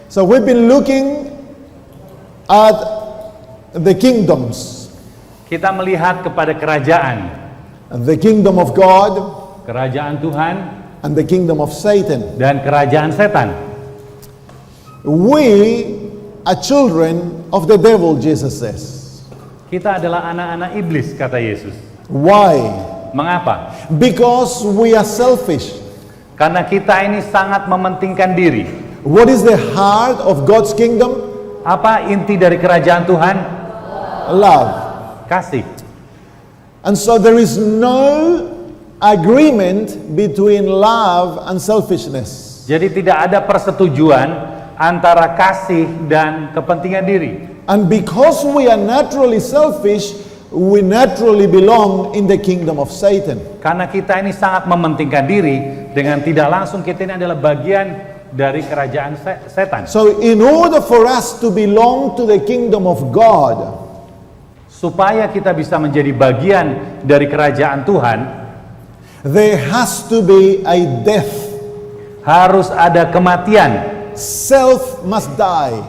So we've been looking at the kingdoms. Kita melihat kepada kerajaan, The kingdom of God kerajaan Tuhan and the kingdom of Satan. dan kerajaan setan. We are children of the devil, Jesus says. Kita adalah anak-anak iblis, kata Yesus. Why? Mengapa? Because we are selfish. Karena kita ini sangat mementingkan diri. What is the heart of God's kingdom? Apa inti dari kerajaan Tuhan? Love. Kasih. And so there is no agreement between love and selfishness. Jadi tidak ada persetujuan antara kasih dan kepentingan diri. And because we are naturally selfish, we naturally belong in the kingdom of Satan. Karena kita ini sangat mementingkan diri, dengan tidak langsung kita ini adalah bagian dari kerajaan setan. So in order for us to belong to the kingdom of God, Supaya kita bisa menjadi bagian dari kerajaan Tuhan, there has to be a death. harus ada kematian. Self must die.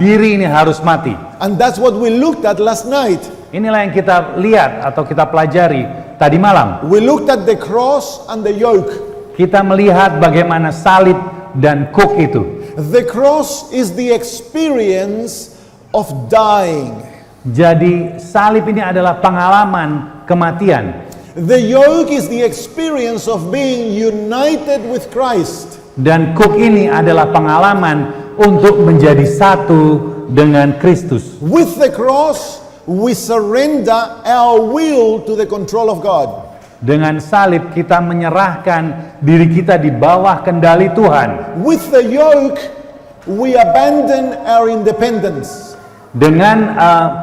Diri ini harus mati. And that's what we looked at last night. Inilah yang kita lihat atau kita pelajari tadi malam. We looked at the cross and the yoke. Kita melihat bagaimana salib dan kuk itu. The cross is the experience of dying. Jadi salib ini adalah pengalaman kematian. The yoke is the experience of being united with Christ. Dan kuk ini adalah pengalaman untuk menjadi satu dengan Kristus. With the cross, we surrender our will to the control of God. Dengan salib kita menyerahkan diri kita di bawah kendali Tuhan. With the yoke, we abandon our independence. Dengan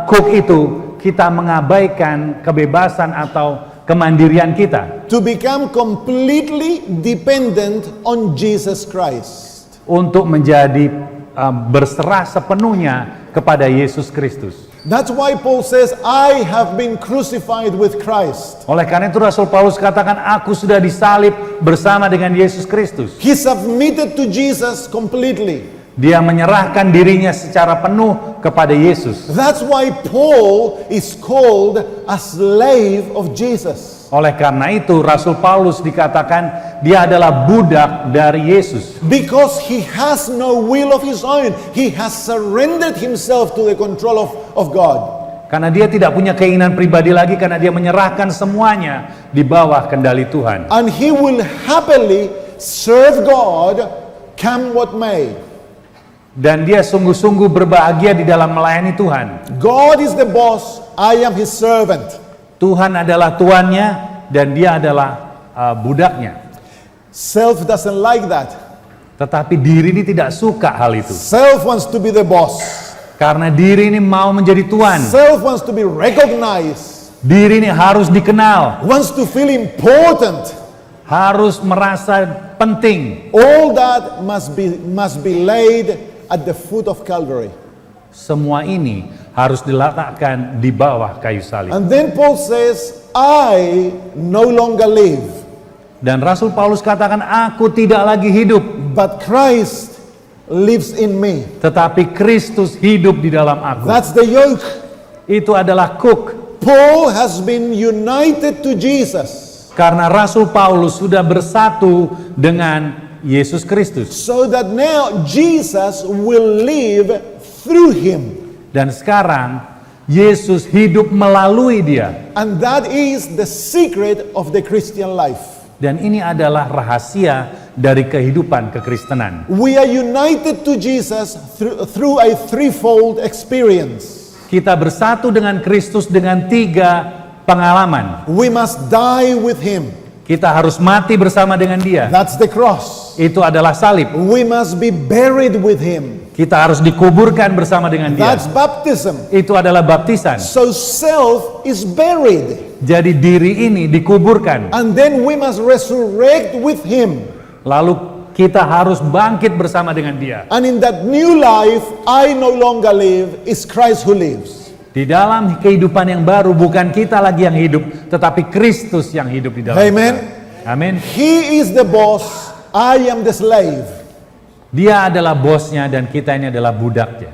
kuk itu kita mengabaikan kebebasan atau kemandirian kita To become completely dependent on Jesus Christ. untuk menjadi berserah sepenuhnya kepada Yesus Kristus. That's why Paul says, I have been crucified with Christ. Oleh karena itu Rasul Paulus katakan, aku sudah disalib bersama dengan Yesus Kristus. He submitted to Jesus completely. Dia menyerahkan dirinya secara penuh kepada Yesus. That's why Paul is called a slave of Jesus. Oleh karena itu Rasul Paulus dikatakan dia adalah budak dari Yesus. Because he has no will of his own. He has surrendered himself to the control of God. Karena dia tidak punya keinginan pribadi lagi, karena dia menyerahkan semuanya di bawah kendali Tuhan. And he will happily serve God come what may. Dan dia sungguh-sungguh berbahagia di dalam melayani Tuhan. God is the boss, I am his servant. Tuhan adalah tuannya dan dia adalah budaknya. Self doesn't like that. Tetapi diri ini tidak suka hal itu. Self wants to be the boss. Karena diri ini mau menjadi tuan. Self wants to be recognized. Diri ini harus dikenal. Wants to feel important. Harus merasa penting. All that must be laid at the foot of Calvary. Semua ini harus diletakkan di bawah kayu salib. And then Paul says, I no longer live, Dan Rasul Paulus katakan, aku tidak lagi hidup, but Christ lives in me. tetapi Kristus hidup di dalam aku. That's the yoke. Itu adalah kuk. Paul has been united to Jesus, Karena Rasul Paulus sudah bersatu dengan Yesus Kristus. so that now Jesus will live through him. Dan sekarang Yesus hidup melalui dia. And that is the secret of the Christian life. Dan ini adalah rahasia dari kehidupan kekristenan. We are united to Jesus through a threefold experience. Kita bersatu dengan Kristus dengan 3 pengalaman. We must die with him. Kita harus mati bersama dengan dia. That's the cross. Itu adalah salib. We must be buried with him. Kita harus dikuburkan bersama dengan dia. That's baptism. Itu adalah baptisan. So self is buried. Jadi diri ini dikuburkan. And then we must resurrect with him. Lalu kita harus bangkit bersama dengan dia. And in that new life, I no longer live, it's Christ who lives. Di dalam kehidupan yang baru bukan kita lagi yang hidup, tetapi Kristus yang hidup di dalam Amen. kita. Amin. He is the boss, I am the slave. Dia adalah bosnya dan kita ini adalah budaknya.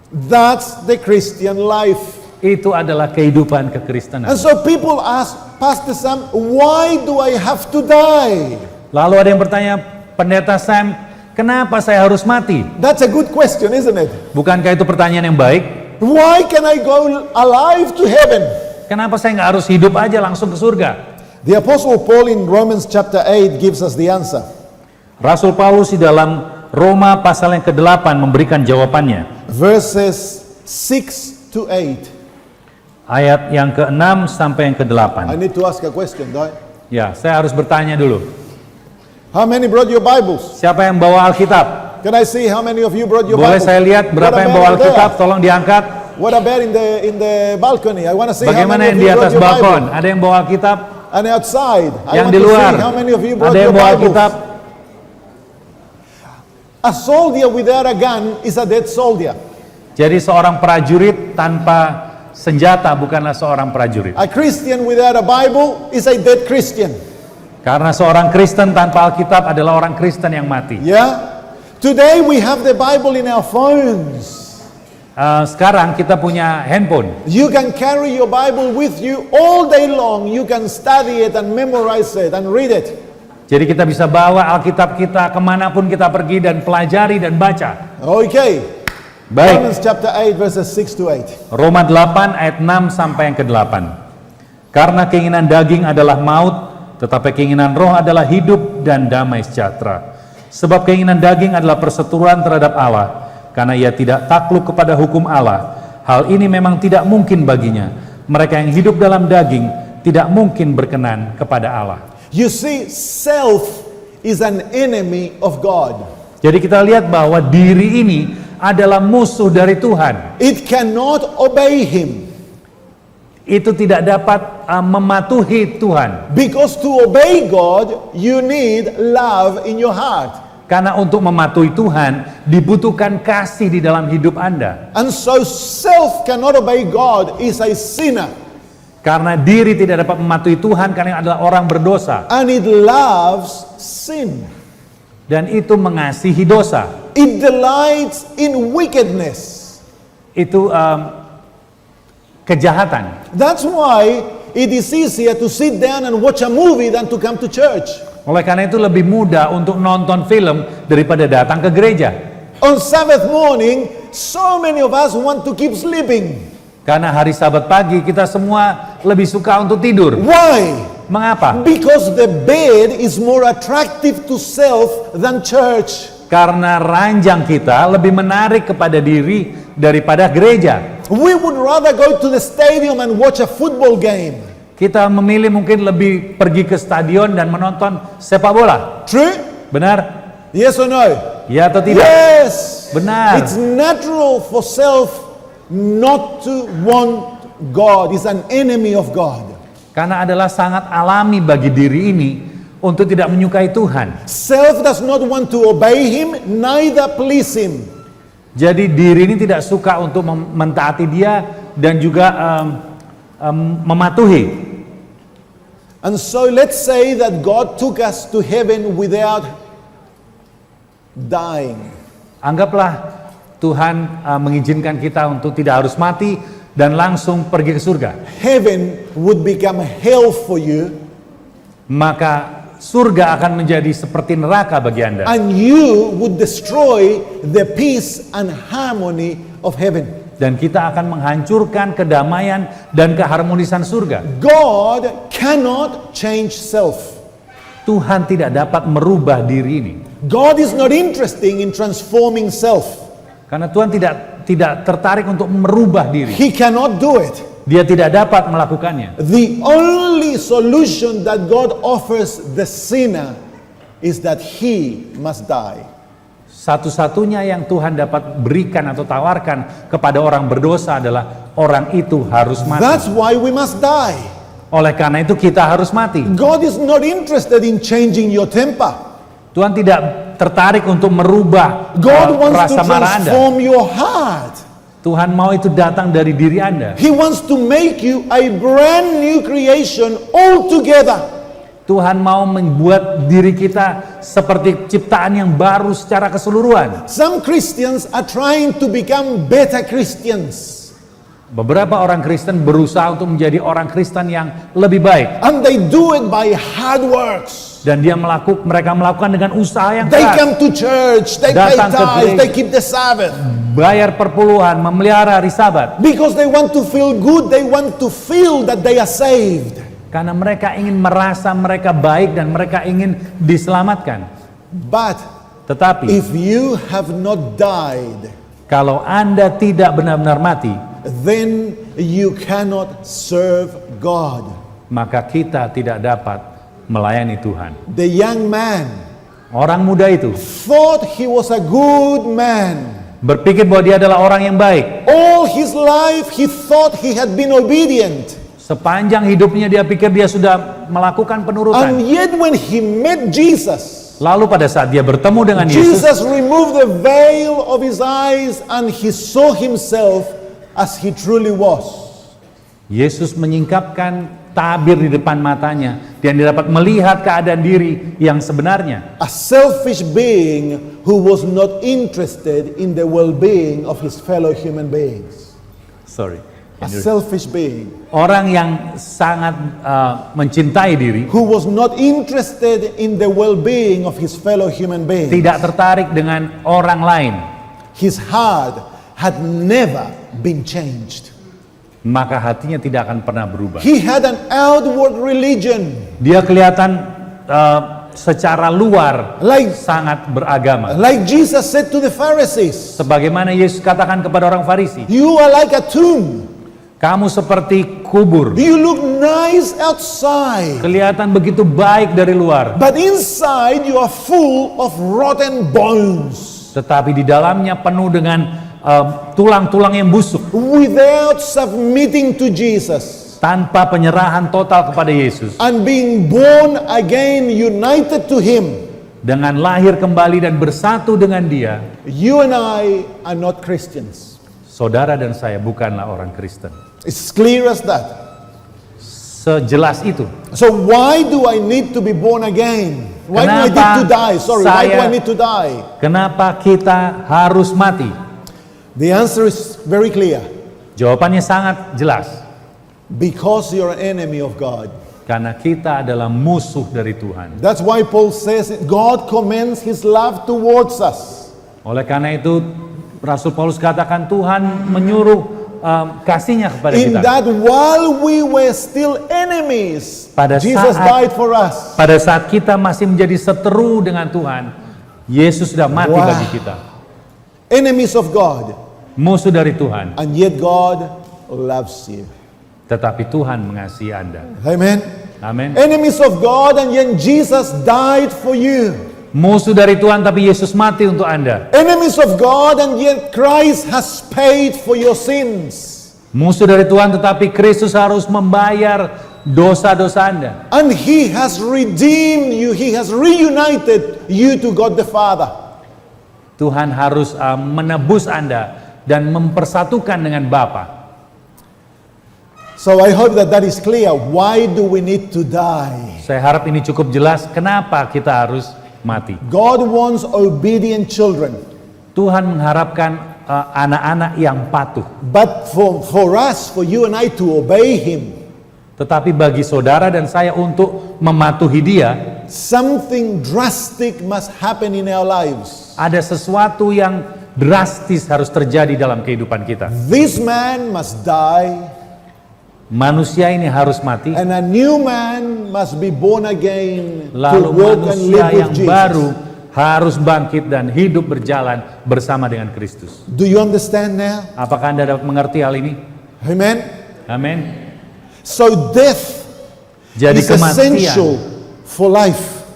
That's the Christian life. Itu adalah kehidupan kekristenan. And so people ask, Pastor Sam, why do I have to die? Lalu ada yang bertanya, Pendeta Sam, kenapa saya harus mati? That's a good question, isn't it? Bukankah itu pertanyaan yang baik? Why can I go alive to heaven? Kenapa saya nggak harus hidup aja langsung ke surga? The Apostle Paul in Romans chapter 8 gives us the answer. Rasul Paulus di dalam Roma pasal yang ke-8 memberikan jawabannya. Verses 6 to 8. Ayat yang ke-6 sampai yang ke-8. I need to ask a question, don't I? Ya, saya harus bertanya dulu. How many brought your Bibles? Siapa yang bawa Alkitab? Can I see how many of you brought your Boleh Bibles? saya lihat berapa What yang about bawa in there? Alkitab? Tolong diangkat. What about in the balcony? I want to see how Bagaimana many yang of di you brought atas your balkon? Bible. Ada yang bawa Alkitab? And outside, I Yang want di to luar? see how many of you brought Ada yang your bawa Bibles. Alkitab? A soldier without a gun is a dead soldier. Jadi seorang prajurit tanpa senjata bukanlah seorang prajurit. A Christian without a Bible is a dead Christian. Karena seorang Kristen tanpa Alkitab adalah orang Kristen yang mati. Yeah? Today we have the Bible in our phones. Sekarang kita punya handphone. You can carry your Bible with you all day long. You can study it and memorize it and read it. Jadi kita bisa bawa Alkitab kita kemanapun kita pergi dan pelajari dan baca. Okay. Baik. Romans chapter 8 verses 6 to 8. Roma 8 ayat 6 sampai yang ke-8. Karena keinginan daging adalah maut, tetapi keinginan roh adalah hidup dan damai sejahtera. Sebab keinginan daging adalah perseteruan terhadap Allah, karena ia tidak takluk kepada hukum Allah. Hal ini memang tidak mungkin baginya. Mereka yang hidup dalam daging tidak mungkin berkenan kepada Allah. You see, self is an enemy of God. Jadi kita lihat bahwa diri ini adalah musuh dari Tuhan. It cannot obey Him. Itu tidak dapat mematuhi Tuhan. Because to obey God, you need love in your heart. Karena untuk mematuhi Tuhan dibutuhkan kasih di dalam hidup Anda. And so self cannot obey God is a sinner. Karena diri tidak dapat mematuhi Tuhan karena adalah orang berdosa. And it loves sin. Dan itu mengasihi dosa. It delights in wickedness. Itu kejahatan. That's why it is easier to sit down and watch a movie than to come to church. Oleh karena itu lebih mudah untuk nonton film daripada datang ke gereja. On Sabbath morning, so many of us want to keep sleeping. Karena hari Sabat pagi kita semua lebih suka untuk tidur. Why? Mengapa? Because the bed is more attractive to self than church. Karena ranjang kita lebih menarik kepada diri daripada gereja. We would rather go to the stadium and watch a football game. Kita memilih mungkin lebih pergi ke stadion dan menonton sepak bola. True? Benar? Yes or no? Ya atau tidak? Yes. Benar. It's natural for self not to want God. It's an enemy of God. Karena adalah sangat alami bagi diri ini untuk tidak menyukai Tuhan. Self does not want to obey Him, neither please Him. Jadi diri ini tidak suka untuk mentaati Dia dan juga mematuhi. And so let's say that God took us to heaven without dying. Anggaplah Tuhan mengizinkan kita untuk tidak harus mati dan langsung pergi ke surga. Heaven would become hell for you. Maka surga akan menjadi seperti neraka bagi Anda. And you would destroy the peace and harmony of heaven. Dan kita akan menghancurkan kedamaian dan keharmonisan surga. God cannot change self. Tuhan tidak dapat merubah diri ini. God is not interested in transforming self. Karena Tuhan tidak tertarik untuk merubah diri. He cannot do it. Dia tidak dapat melakukannya. The only solution that God offers the sinner is that he must die. Satu-satunya yang Tuhan dapat berikan atau tawarkan kepada orang berdosa adalah orang itu harus mati. That's why we must die. Oleh karena itu kita harus mati. God is not interested in changing your temper. Tuhan tidak tertarik untuk merubah God wants to rasa marah Anda. transform your heart. Tuhan mau itu datang dari diri Anda. He wants to make you a brand new creation altogether. Tuhan mau membuat diri kita seperti ciptaan yang baru secara keseluruhan. Some Christians are trying to become better Christians. Beberapa orang Kristen berusaha untuk menjadi orang Kristen yang lebih baik. And they do it by hard works. Dan mereka melakukan dengan usaha yang They keras. come to church, they pay Datang ke tithes, gereja. they keep the Sabbath. Bayar perpuluhan, memelihara hari Sabat. Because they want to feel good, they want to feel that they are saved. Karena mereka ingin merasa mereka baik dan mereka ingin diselamatkan. But Tetapi if you have not died, kalau Anda tidak benar-benar mati, then you cannot serve God. maka kita tidak dapat melayani Tuhan. The young man Orang muda itu thought he was a good man. berpikir bahwa dia adalah orang yang baik. All his life he thought he had been obedient. Sepanjang hidupnya dia pikir dia sudah melakukan And penurutan. yet when he met Jesus, Lalu pada saat dia bertemu dengan Yesus, Jesus removed the veil of his eyes and he saw himself as he truly was. Yesus menyingkapkan tabir di depan matanya dan dia dapat melihat keadaan diri yang sebenarnya. A selfish being who was not interested in the well-being of his fellow human beings. A selfish being Orang yang sangat mencintai diri, who was not interested in the well-being of his fellow human beings. tidak tertarik dengan orang lain, His heart had never been changed. maka hatinya tidak akan pernah berubah. He had an outward religion, Dia kelihatan secara luar like sangat beragama. Jesus said to the Pharisees, Sebagaimana Yesus katakan kepada orang Farisi, "You are like a tomb. kamu seperti kubur. You look nice outside, Kelihatan begitu baik dari luar, but inside you are full of rotten bones." tetapi di dalamnya penuh dengan tulang-tulang yang busuk. Without submitting to Jesus Tanpa penyerahan total kepada Yesus, and being born again, united to Him, dengan lahir kembali dan bersatu dengan Dia, you and I are not Christians. saudara dan saya bukanlah orang Kristen. It's clear as that. Sejelas itu. So why do I need to be born again? Why do I need Kenapa to die? Sorry, why do I need to die? Kenapa kita harus mati? The answer is very clear. Jawabannya sangat jelas. Because you're an enemy of God. Karena kita adalah musuh dari Tuhan. That's why Paul says God commends His love towards us. Oleh karena itu Rasul Paulus katakan Tuhan menyuruh kasihnya kepada In kita. that while we were still enemies, Pada Jesus saat- died for us. Pada saat kita masih menjadi seteru dengan Tuhan, Yesus sudah mati Wah. bagi kita. Enemies of God. Musuh dari Tuhan, And yet God loves you. tetapi Tuhan mengasihi Anda. Amen. Amin. Enemies of God and yet Jesus died for you. Musuh dari Tuhan tapi Yesus mati untuk Anda. Enemies of God and yet Christ has paid for your sins. Musuh dari Tuhan tetapi Kristus harus membayar dosa-dosa Anda. And He has redeemed you. He has reunited you to God the Father. Tuhan harus menebus Anda dan mempersatukan dengan Bapa. So I hope that that is clear. Why do we need to die? Saya harap ini cukup jelas kenapa kita harus mati. God wants obedient children. Tuhan mengharapkan anak-anak yang patuh. But for us, for you and I to obey Him, Tetapi bagi saudara dan saya untuk mematuhi Dia, something drastic must happen in our lives. ada sesuatu yang drastis harus terjadi dalam kehidupan kita. This man must die, Manusia ini harus mati, and a new man must be born again to lalu walk and manusia live with yang Jesus. baru harus bangkit dan hidup berjalan bersama dengan Kristus. Do you understand now? Apakah Anda dapat mengerti hal ini? Amen. Amin. So death Jadi is kematian, essential for life.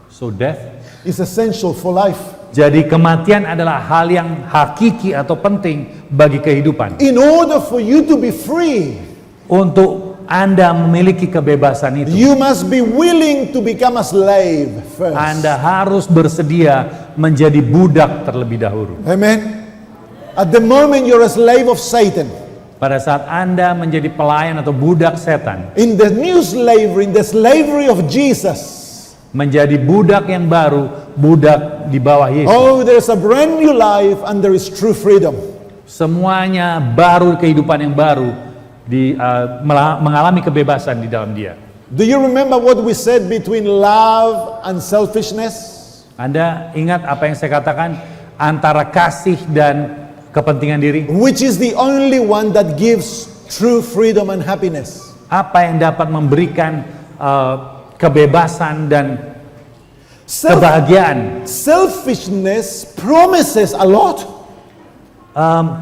so death. Is essential for life. Jadi kematian adalah hal yang hakiki atau penting bagi kehidupan. In order for you to be free, Untuk Anda memiliki kebebasan itu, you must be willing to become a slave first. Anda harus bersedia menjadi budak terlebih dahulu. Amen. At the moment you're a slave of Satan. Pada saat Anda menjadi pelayan atau budak setan, in the new slavery, in the slavery of Jesus, menjadi budak yang baru, budak di bawah Yesus. oh, there's a brand new life and there is true freedom. Semuanya baru, kehidupan yang baru, mengalami kebebasan di dalam dia. Do you remember what we said between love and selfishness? Anda ingat apa yang saya katakan antara kasih dan kepentingan diri? Which is the only one that gives true freedom and happiness? Apa yang dapat memberikan kebebasan dan kebahagiaan? Selfishness promises a lot.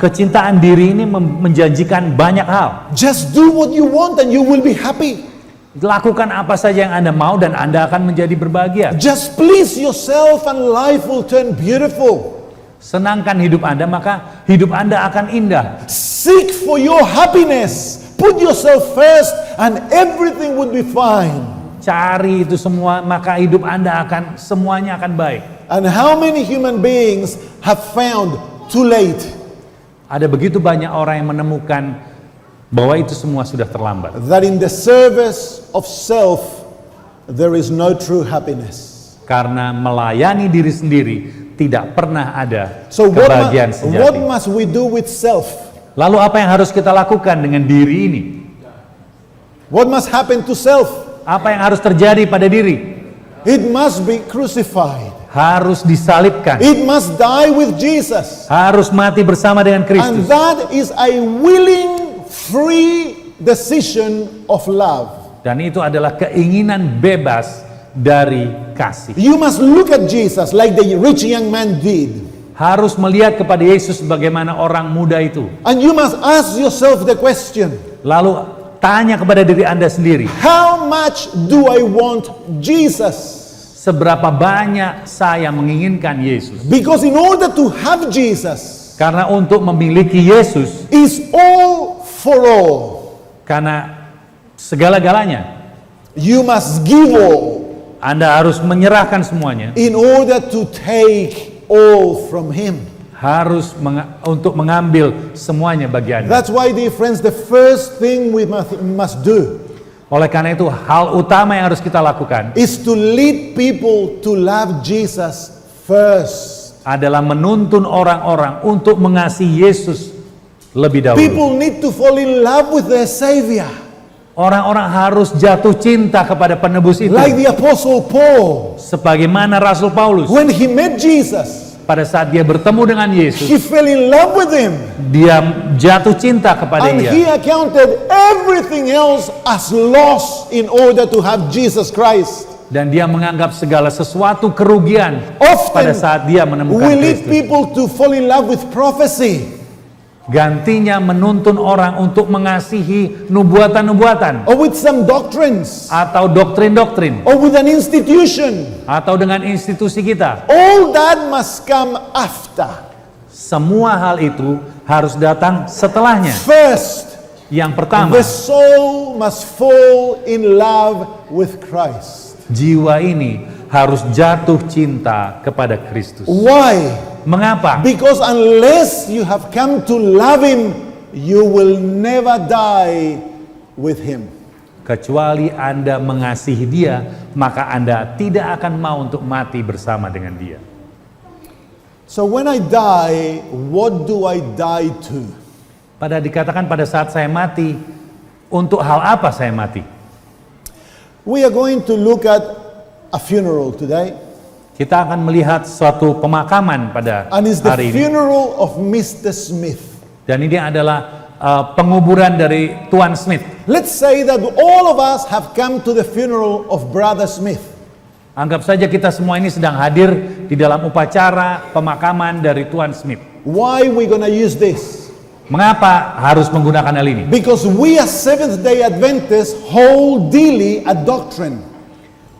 Kecintaan diri ini menjanjikan banyak hal. Just do what you want and you will be happy. Lakukan apa saja yang Anda mau dan Anda akan menjadi berbahagia. Just please yourself and life will turn beautiful. Senangkan hidup Anda, maka hidup Anda akan indah. Seek for your happiness. Put yourself first and everything would be fine. Cari itu semua, maka hidup Anda semuanya akan baik. And how many human beings have found too late? Ada begitu banyak orang yang menemukan bahwa itu semua sudah terlambat. That in the service of self there is no true happiness. Karena melayani diri sendiri tidak pernah ada So kebahagiaan what sejati. must we do with self? Lalu apa yang harus kita lakukan dengan diri ini? What must happen to self? Apa yang harus terjadi pada diri? It must be crucified. Harus disalibkan. It must die with Jesus. Harus mati bersama dengan And Kristus. that is a willing, free decision of love. Dan itu adalah keinginan bebas dari kasih. You must look at Jesus like the rich young man did. Harus melihat kepada Yesus bagaimana orang muda itu. And you must ask yourself the question, Lalu tanya kepada diri Anda sendiri, how much do I want Jesus? seberapa banyak saya menginginkan Yesus? Because in order to have Jesus Karena untuk memiliki Yesus, is all for all. karena segala-galanya, You must give all Anda harus menyerahkan semuanya. in order to take all from Him. Harus untuk mengambil semuanya bagi Anda. That's why, dear friends, the first thing we must do Oleh karena itu, hal utama yang harus kita lakukan is to lead people to love Jesus first. adalah menuntun orang-orang untuk mengasihi Yesus lebih dahulu. People need to fall in love with their Savior. Orang-orang harus jatuh cinta kepada penebus itu. Like the Apostle Paul. Sebagaimana Rasul Paulus, When he met Jesus, pada saat dia bertemu dengan Yesus, he fell in love with Him. dia jatuh cinta kepada And dia. he accounted everything else as loss in order to have Jesus Christ. Dan dia menganggap segala sesuatu kerugian Often pada saat dia menemukan we lead Kristus. people to fall in love with prophecy, Gantinya menuntun orang untuk mengasihi nubuatan-nubuatan, or with some doctrines, atau doktrin-doktrin, or with an institution. atau dengan institusi kita. All that must come after. Semua hal itu harus datang setelahnya. First, Yang pertama, the soul must fall in love with Christ. jiwa ini harus jatuh cinta kepada Kristus. Why? Mengapa? Because unless you have come to love Him, you will never die with Him. Kecuali Anda mengasihi Dia, maka Anda tidak akan mau untuk mati bersama dengan Dia. So when I die, what do I die to? Dikatakan pada saat saya mati, untuk hal apa saya mati? We are going to look at a funeral today, Kita akan melihat suatu pemakaman pada and it's the hari ini. funeral of Mr. Smith. Dan ini adalah penguburan dari Tuan Smith. Let's say that all of us have come to the funeral of Brother Smith. Anggap saja kita semua ini sedang hadir di dalam upacara pemakaman dari Tuan Smith. Why we gonna use this? Mengapa harus menggunakan hal ini? Because we as Seventh-day Adventists hold dearly a doctrine.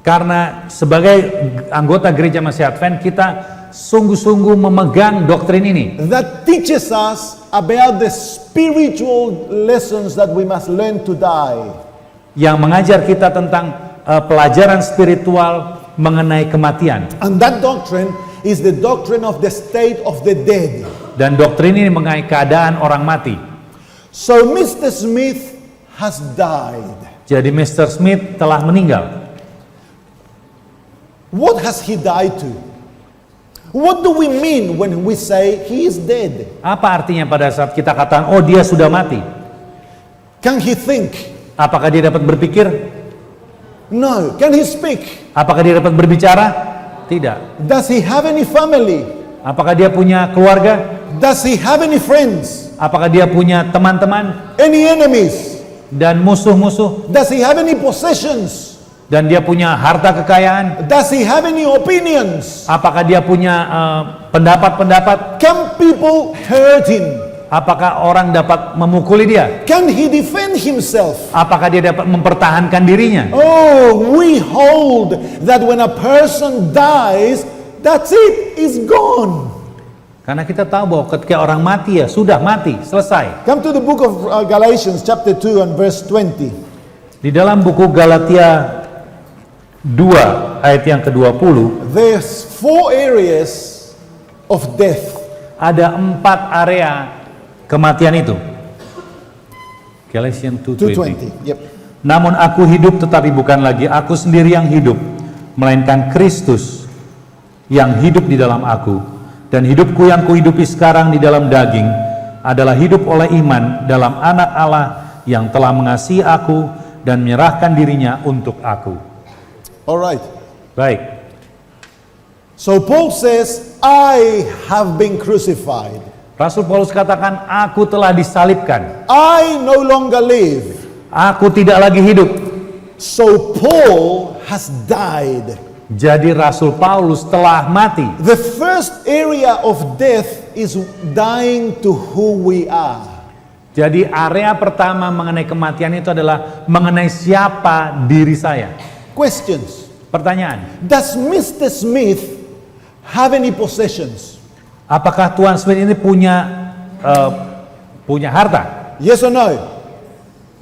Karena sebagai anggota gereja Masih Advent, kita sungguh-sungguh memegang doktrin ini That teaches us about the spiritual lessons that we must learn to die. yang mengajar kita tentang pelajaran spiritual mengenai kematian. And that doctrine is the doctrine of the state of the dead. Dan doktrin ini mengenai keadaan orang mati. So Mr. Smith has died. Jadi Mr. Smith telah meninggal. What has he died to? What do we mean when we say he is dead? Apa artinya pada saat kita katakan, oh dia sudah mati? Can he think? Apakah dia dapat berpikir? No. Can he speak? Apakah dia dapat berbicara? Tidak. Does he have any family? Apakah dia punya keluarga? Does he have any friends? Apakah dia punya teman-teman Any enemies? dan musuh-musuh? Does he have any possessions? Dan dia punya harta kekayaan? Does he have any opinions? Apakah dia punya pendapat-pendapat? Can people hurt him? Apakah orang dapat memukuli dia? Can he defend himself? Apakah dia dapat mempertahankan dirinya? Oh, we hold that when a person dies, that's it, is gone. Karena kita tahu bahwa ketika orang mati ya sudah mati, selesai. Come to the book of Galatians chapter 2 and verse 20. Di dalam buku Galatia 2 ayat yang ke-20, There's 4 areas of death. ada 4 area kematian itu. Galatians 2:20. 2:20. Yep. Namun aku hidup tetapi bukan lagi aku sendiri yang hidup, melainkan Kristus yang hidup di dalam aku. Dan hidupku yang kuhidupi sekarang di dalam daging adalah hidup oleh iman dalam Anak Allah yang telah mengasihi aku dan menyerahkan dirinya untuk aku. All right. Baik. So Paul says, I have been crucified. Rasul Paulus katakan, aku telah disalibkan. I no longer live. Aku tidak lagi hidup. So Paul has died. Jadi Rasul Paulus telah mati. The first area of death is dying to who we are. Jadi area pertama mengenai kematian itu adalah mengenai siapa diri saya. Questions. Pertanyaan, Does Mr. Smith have any possessions? apakah Tuan Smith ini punya harta? Yes or no?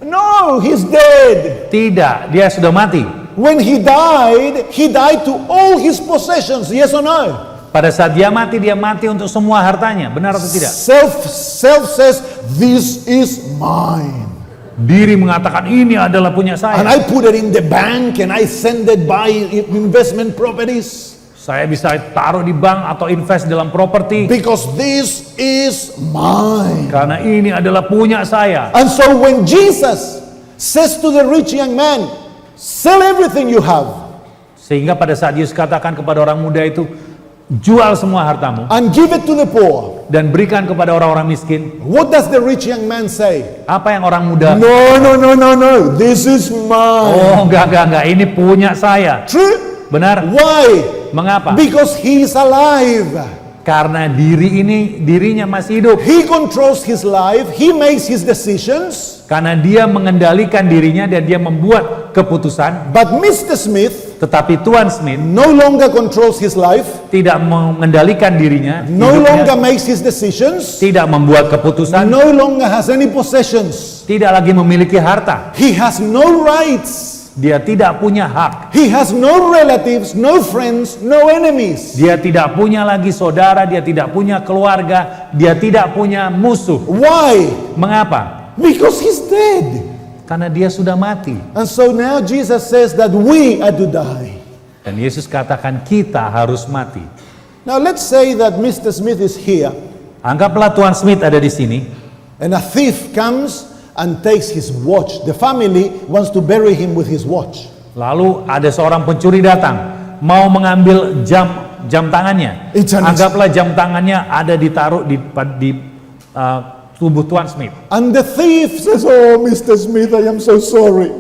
No, he's dead. Tidak, dia sudah mati. When he died to all his possessions. Yes or no? Pada saat dia mati untuk semua hartanya. Benar atau tidak? Self says, this is mine. Diri mengatakan ini adalah punya And saya. I put it in the bank and I send it by investment properties. Saya bisa taruh di bank atau invest dalam properti. Because this is mine. Karena ini adalah punya saya. And so when Jesus says to the rich young man, sell everything you have Sehingga pada saat Yesus katakan kepada orang muda itu, jual semua hartamu and give it to the poor, dan berikan kepada orang-orang miskin. what does the rich young man say? Apa yang orang muda? No, this is mine. Oh, enggak, ini punya saya. True? Benar? Why? Mengapa? Because he is alive. Karena dirinya masih hidup. He controls his life. He makes his decisions. Karena dia mengendalikan dirinya dan dia membuat keputusan. But Mr. Smith Tetapi Tuan Smith no longer controls his life, tidak mengendalikan dirinya, no hidupnya, longer makes his decisions, tidak membuat keputusan, no longer has any possessions. tidak lagi memiliki harta. He has no rights. Dia tidak punya hak. He has no relatives, no friends, no enemies. Dia tidak punya lagi saudara, dia tidak punya keluarga, dia tidak punya musuh. Why? Mengapa? Because he's dead. Karena dia sudah mati. And so now Jesus says that we are to die. Dan Yesus katakan kita harus mati. Now let's say that Mr. Smith is here Anggaplah Tuan Smith ada di sini, and a thief comes and takes his watch. The family wants to bury him with his watch. lalu ada seorang pencuri datang, mau mengambil jam tangannya. It's an- Anggaplah jam tangannya ada ditaruh di tubuh Tuan Smith. And the thief says, "Oh, Mr. Smith, I am so sorry."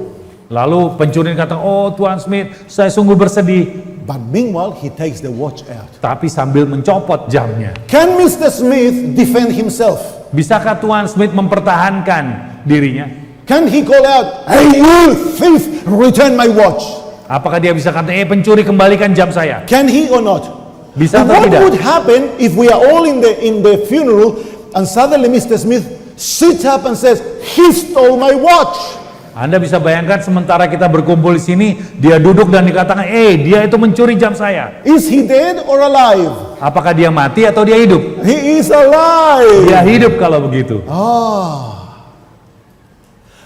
Lalu pencuri kata, oh Tuan Smith, saya sungguh bersedih. But meanwhile, he takes the watch out. Tapi sambil mencopot jamnya. Can Mr. Smith defend himself? Bisakah Tuan Smith mempertahankan dirinya? Can he call out, "Hey, you thief, return my watch"? Apakah dia bisa kata, pencuri kembalikan jam saya? Can he or not? Bisa atau What tidak? would happen if we are all in the funeral and suddenly Mr. Smith sits up and says, "He stole my watch"? Anda bisa bayangkan sementara kita berkumpul di sini, dia duduk dan dikatakan, dia itu mencuri jam saya. Is he dead or alive? Apakah dia mati atau dia hidup? He is alive. Dia hidup kalau begitu.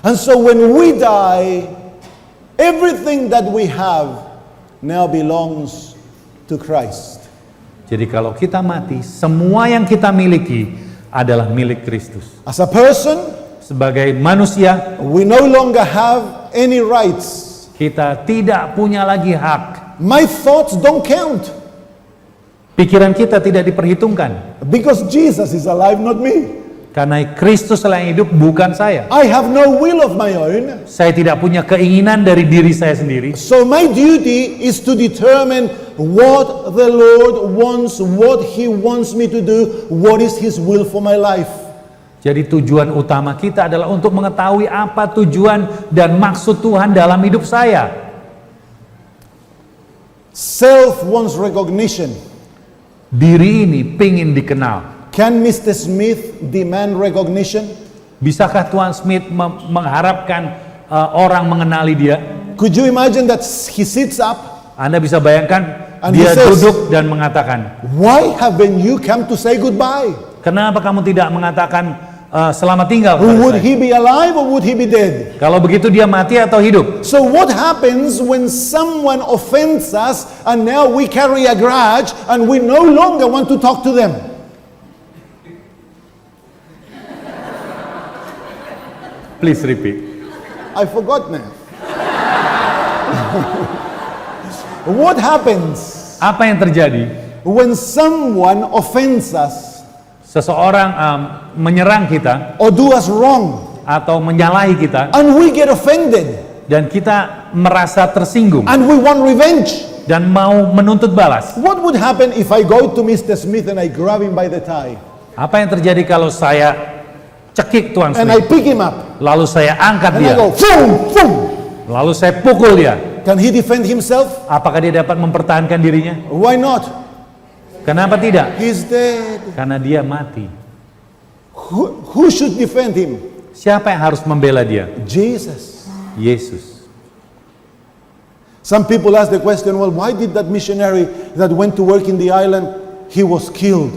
And so when we die, everything that we have now belongs to Christ. Jadi kalau kita mati, semua yang kita miliki adalah milik Kristus. As a person, Sebagai manusia, we no longer have any rights. kita tidak punya lagi hak. My thoughts don't count Pikiran kita tidak diperhitungkan. because Jesus is alive, not me. Karena Kristus lah yang hidup, bukan saya. I have no will of my own. Saya tidak punya keinginan dari diri saya sendiri. So my duty is to determine what the Lord wants, what He wants me to do, what is His will for my life. Jadi tujuan utama kita adalah untuk mengetahui apa tujuan dan maksud Tuhan dalam hidup saya. Self wants recognition. Diri ini pingin dikenal. Can Mr. Smith demand recognition? Bisakah Tuan Smith mengharapkan orang mengenali dia? Could you imagine that he sits up? Anda bisa bayangkan And dia he says, duduk dan mengatakan, "Why haven't you come to say goodbye?" kenapa kamu tidak mengatakan selamat tinggal kepada Would saya? he be alive or would he be dead? Kalau begitu dia mati atau hidup? So what happens when someone offends us and now we carry a grudge and we no longer want to talk to them? Please repeat. I forgot now. What happens Apa yang terjadi? when someone offends us Seseorang menyerang kita or do us wrong atau menyalahi kita and we get offended dan kita merasa tersinggung and we want revenge? dan mau menuntut balas. What would happen if I go to Mr. Smith and I grab him by the tie Apa yang terjadi kalau saya cekik Tuan and I Smith, pick him up lalu saya angkat and I dia, go, boom, boom? lalu saya pukul dia? Can he defend himself? Apakah dia dapat mempertahankan dirinya? Why not? Kenapa tidak? He's dead. Karena dia mati. Who should defend him? Siapa yang harus membela dia? Jesus. Yesus. Some people ask the question, well, why did that missionary that went to work in the island, he was killed?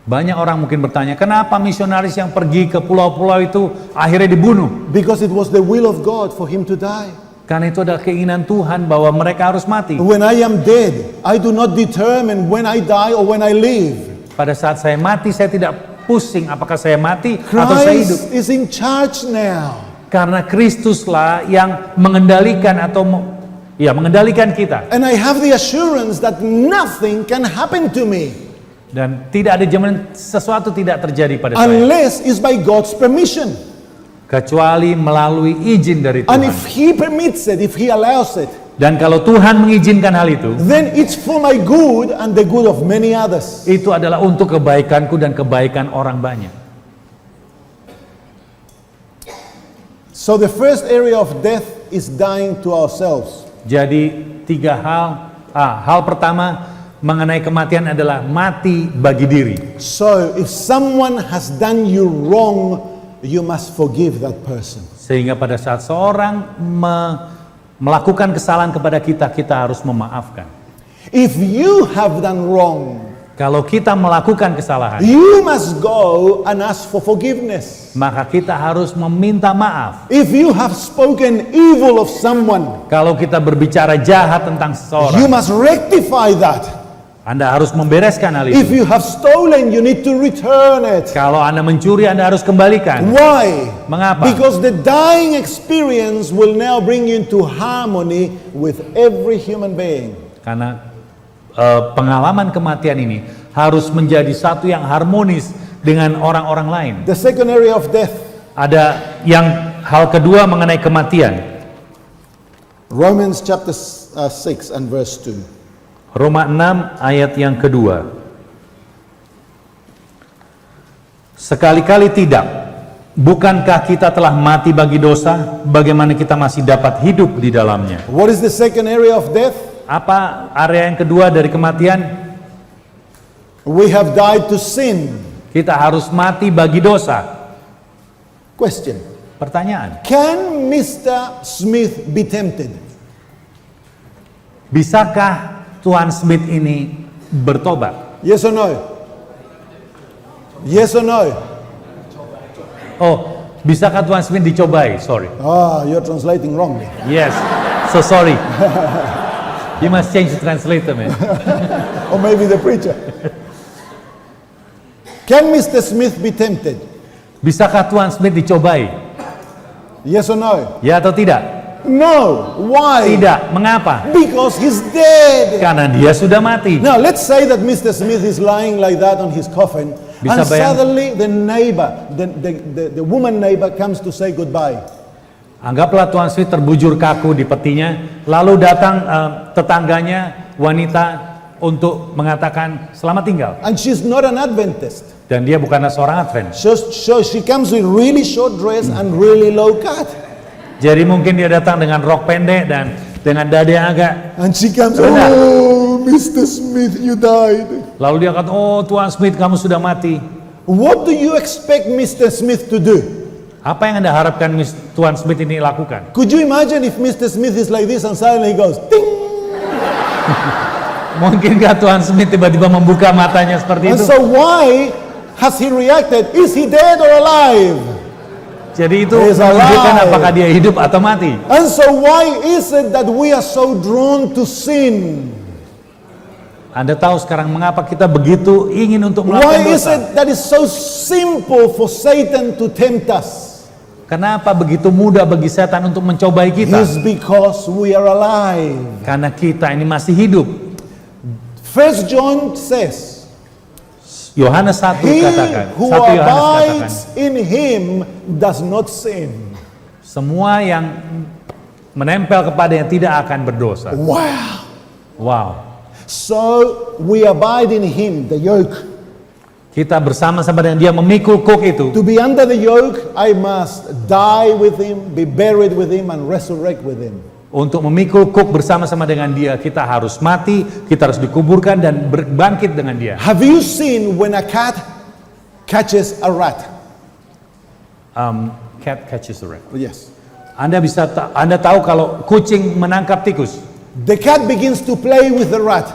Banyak orang mungkin bertanya, kenapa misionaris yang pergi ke pulau-pulau itu akhirnya dibunuh? Because it was the will of God for him to die. Karena itu adalah keinginan Tuhan bahwa mereka harus mati. When I am dead, I do not determine when I die or when I live. Pada saat saya mati, saya tidak pusing apakah saya mati atau saya hidup. Christ is in charge now. Karena Kristuslah yang mengendalikan atau mengendalikan kita. And I have the assurance that nothing can happen to me Dan tidak ada jaminan sesuatu tidak terjadi pada saya. unless it's by God's permission. Kecuali melalui izin dari And Tuhan. if He permits it, if He allows it, Dan kalau Tuhan mengizinkan hal itu, then it's for my good and the good of many others. itu adalah untuk kebaikanku dan kebaikan orang banyak. So the first area of death is dying to ourselves. Jadi tiga hal. Hal pertama mengenai kematian adalah mati bagi diri. So if someone has done you wrong, you must forgive that person. Sehingga pada saat seorang melakukan kesalahan kepada kita, kita harus memaafkan. If you have done wrong, Kalau kita melakukan kesalahan, you must go and ask for forgiveness. maka kita harus meminta maaf. If you have spoken evil of someone, Kalau kita berbicara jahat tentang you seseorang, must rectify that. Anda harus membereskan hal If itu. you have stolen, you need to return it. Kalau Anda mencuri, Anda harus kembalikan. Why? Mengapa? Because the dying experience will now bring you into harmony with every human being. Karena pengalaman kematian ini harus menjadi satu yang harmonis dengan orang-orang lain. The second area of death, Ada yang hal kedua mengenai kematian. Romans chapter 6 and verse 2. Roma 6 ayat yang kedua. Sekali-kali tidak. Bukankah kita telah mati bagi dosa, bagaimana kita masih dapat hidup di dalamnya? What is the second area of death? Apa area yang kedua dari kematian? We have died to sin. Kita harus mati bagi dosa. Question. Pertanyaan, Can Mr. Smith be tempted? bisakah Tuan Smith ini bertobat? Yes or no? Yes or no? Oh, Bisakah Tuan Smith dicobai? Sorry. You're translating wrongly. Yes. So sorry. You must change the translator, man. Or maybe the preacher. Can Mr. Smith be tempted? Bisakah Tuan Smith dicobai? Yes or no? Ya atau tidak? No. Why? Tidak. Mengapa? Because he's dead. Karena dia sudah mati. Now let's say that Mr. Smith is lying like that on his coffin, and suddenly the neighbor, the woman neighbor comes to say goodbye. Anggaplah Tuan Smith terbujur kaku di petinya, lalu datang tetangganya wanita untuk mengatakan selamat tinggal. And she's not an Adventist. Dan dia bukanlah seorang Advent. So she comes with really short dress and really low cut. Jadi mungkin dia datang dengan rok pendek dan dengan dada yang agak and she comes, rendah. oh, Mr. Smith, you died. Lalu dia kata, oh Tuan Smith, kamu sudah mati. What do you expect Mr. Smith to do? Apa yang Anda harapkan Tuan Smith ini lakukan? Could you imagine if Mr. Smith is like this and suddenly he goes, ting! Mungkinkah Tuan Smith tiba-tiba membuka matanya seperti and itu? so why has he reacted? Is he dead or alive? Jadi itu menunjukkan apakah dia hidup atau mati. And so why is it that we are so drawn to sin? Anda tahu sekarang mengapa kita begitu ingin untuk melakukan Why is dosa? it that it's so simple for Satan to tempt us? Kenapa begitu mudah bagi setan untuk mencobai kita? It's because we are alive. Karena kita ini masih hidup. 1 John says, Yohanes 1 he katakan, who 1 Yohanes katakan, abides in him does not sin. semua yang menempel kepadanya tidak akan berdosa. Wow. Wow. So we abide in him, the yoke. Kita bersama-sama dengan dia memikul kuk itu. To be under the yoke, I must die with him, be buried with him, and resurrect with him. Untuk memikul kuk bersama-sama dengan dia, kita harus mati, kita harus dikuburkan dan bangkit dengan dia. Have you seen when a cat catches a rat? Cat catches a rat. Yes. Anda tahu kalau kucing menangkap tikus, The cat begins to play with the rat.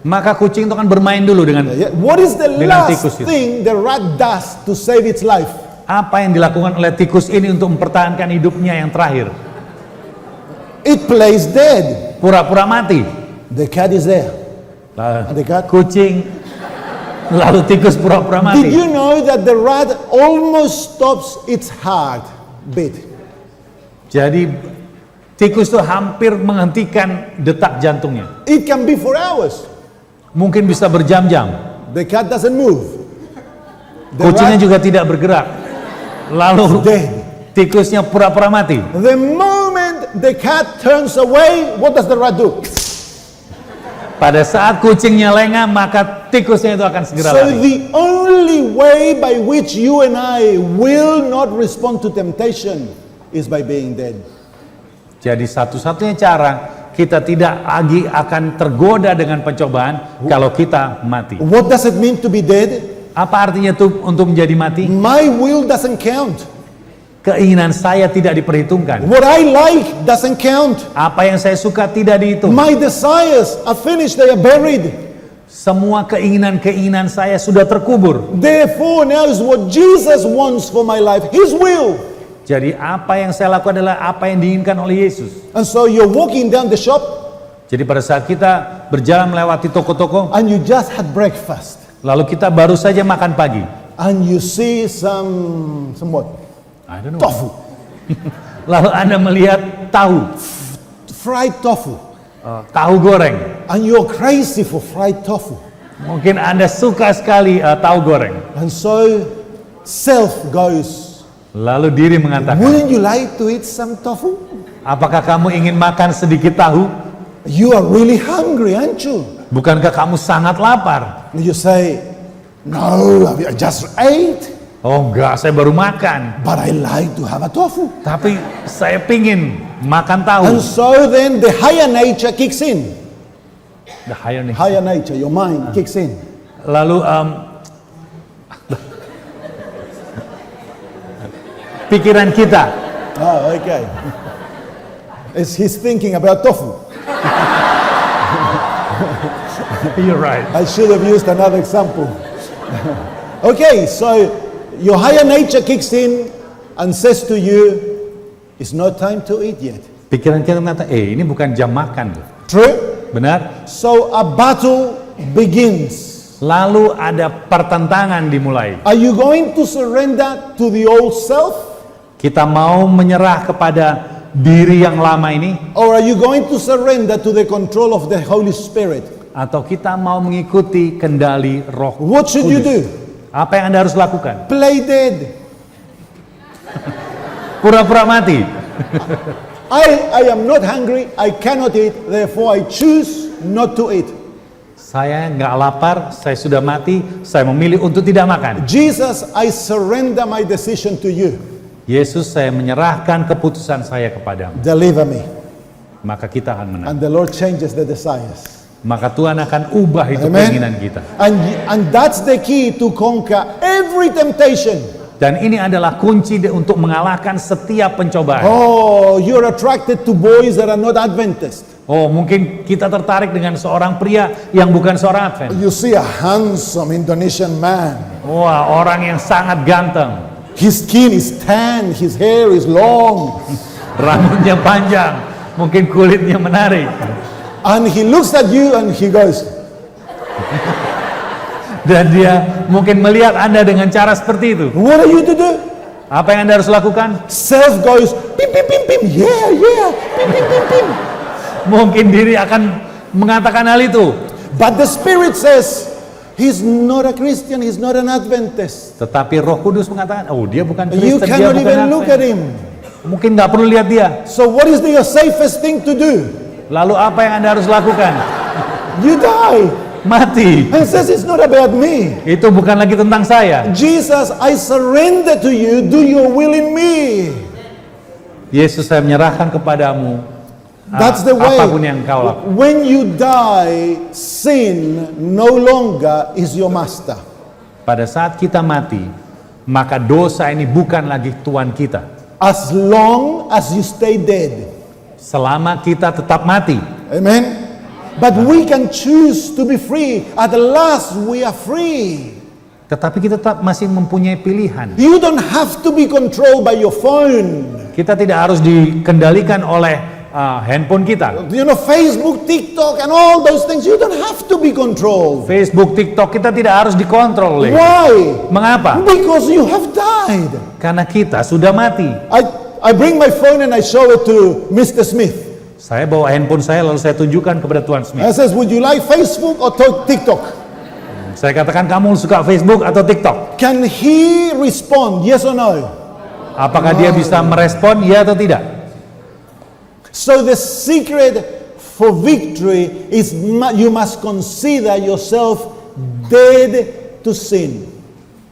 maka kucing itu kan bermain dulu dengan What is the dengan last tikus itu. thing the rat does to save its life? Apa yang dilakukan oleh tikus ini untuk mempertahankan hidupnya yang terakhir? It plays dead. Pura-pura mati. The cat is there. Lalu The cat. kucing, lalu tikus pura-pura Did mati. you know that the rat almost stops its heartbeat? Jadi tikus itu hampir menghentikan detak jantungnya. It can be for hours. Mungkin bisa berjam-jam. The cat doesn't move. The Kucingnya rat juga tidak bergerak. Lalu dead. tikusnya pura-pura mati. The moment the cat turns away, what does the rat do? Pada saat kucingnya lengah, maka tikusnya itu akan segera So lari. the only way by which you and I will not respond to temptation is by being dead. Jadi satu-satunya cara kita tidak lagi akan tergoda dengan pencobaan kalau kita mati. What does it mean to be dead? Apa artinya itu untuk menjadi mati? My will doesn't count. Keinginan saya tidak diperhitungkan. What I like doesn't count. Apa yang saya suka tidak dihitung. My desires are finished, they are buried. Semua keinginan-keinginan saya sudah terkubur. Therefore, now is what Jesus wants for my life, His will. Jadi apa yang saya lakukan adalah apa yang diinginkan oleh Yesus. And so you're walking down the shop Jadi pada saat kita berjalan melewati toko-toko, and you just had breakfast lalu kita baru saja makan pagi. and you see some what? I don't know. Tofu. Lalu Anda melihat tahu, Fried tofu. tahu goreng. And you're crazy for fried tofu. Mungkin Anda suka sekali tahu goreng. And so self goes, Lalu diri mengatakan, wouldn't you like to eat some tofu? apakah kamu ingin makan sedikit tahu? You are really hungry, aren't you? Bukankah kamu sangat lapar? And you say, no, I just ate, Oh enggak, saya baru makan. but I like to have a tofu. Tapi saya pingin makan And tahu. so then the higher nature kicks in. The higher nature. Higher nature, your mind kicks in. Lalu pikiran kita, Oh, okay. He's thinking about tofu. you're right. I should have used another example. Okay, so your higher nature kicks in, and says to you, it's not time to eat yet. Pikiran kita mengatakan, ini bukan jam makan loh. True? Benar? So a battle begins. Lalu ada pertentangan dimulai. Are you going to surrender to the old self? Kita mau menyerah kepada diri yang lama ini, Or are you going to surrender to the control of the Holy Spirit? atau kita mau mengikuti kendali Roh What should you do? Apa yang Anda harus lakukan? Play dead. Pura-pura mati. I am not hungry, I cannot eat, therefore I choose not to eat. Saya nggak lapar, saya sudah mati, saya memilih untuk tidak makan. Jesus, I surrender my decision to you. Yesus, saya menyerahkan keputusan saya kepadamu. Deliver me. Maka kita akan menang. And the Lord changes the desires. Maka Tuhan akan ubah itu Amen. keinginan kita. And that's the key to conquer every temptation. Dan ini adalah kunci untuk mengalahkan setiap pencobaan. Oh, you're attracted to boys that are not Adventist. Oh, mungkin kita tertarik dengan seorang pria yang bukan seorang Advent. You see a handsome Indonesian man. Wah, orang yang sangat ganteng. His skin is tan, his hair is long. Rambutnya panjang, mungkin kulitnya menarik. And he looks at you and he goes, Dan dia mungkin melihat Anda dengan cara seperti itu. what are you to do? Apa yang Anda harus lakukan? Self goes, pim, pim, pim, pim, yeah, pim, pim, pim, pim. Mungkin diri akan mengatakan hal itu. But the Spirit says, he's not a Christian, he's not an Adventist. Tetapi Roh Kudus mengatakan, oh dia bukan You Kristen, dia cannot bukan even look at Advent. him. Mungkin nggak perlu lihat dia. So what is the safest thing to do? Lalu apa yang Anda harus lakukan? You die. Mati. And says it's not about me. Itu bukan lagi tentang saya. Jesus, I surrender to you, do your will in me. Yesus, saya menyerahkan kepadamu. That's the way. Apapun yang kau lakukan. When you die, sin no longer is your master. Pada saat kita mati, maka dosa ini bukan lagi Tuhan kita. As long as you stay dead. Selama kita tetap mati. Amen. But we can choose to be free. At last we are free. Tetapi kita tetap masih mempunyai pilihan. You don't have to be controlled by your phone. Kita tidak harus dikendalikan oleh handphone kita. You know, Facebook, TikTok and all those things, you don't have to be controlled. Facebook, TikTok, kita tidak harus dikontrol oleh. Why? Mengapa? Because you have died. Karena kita sudah mati. I bring my phone and I show it to Mr. Smith. Saya bawa handphone saya lalu saya tunjukkan kepada Tuan Smith. I says, would you like Facebook or TikTok? Saya katakan, kamu suka Facebook atau TikTok? Can he respond, yes or no? Apakah dia bisa merespon, ya atau tidak? So the secret for victory is you must consider yourself dead to sin.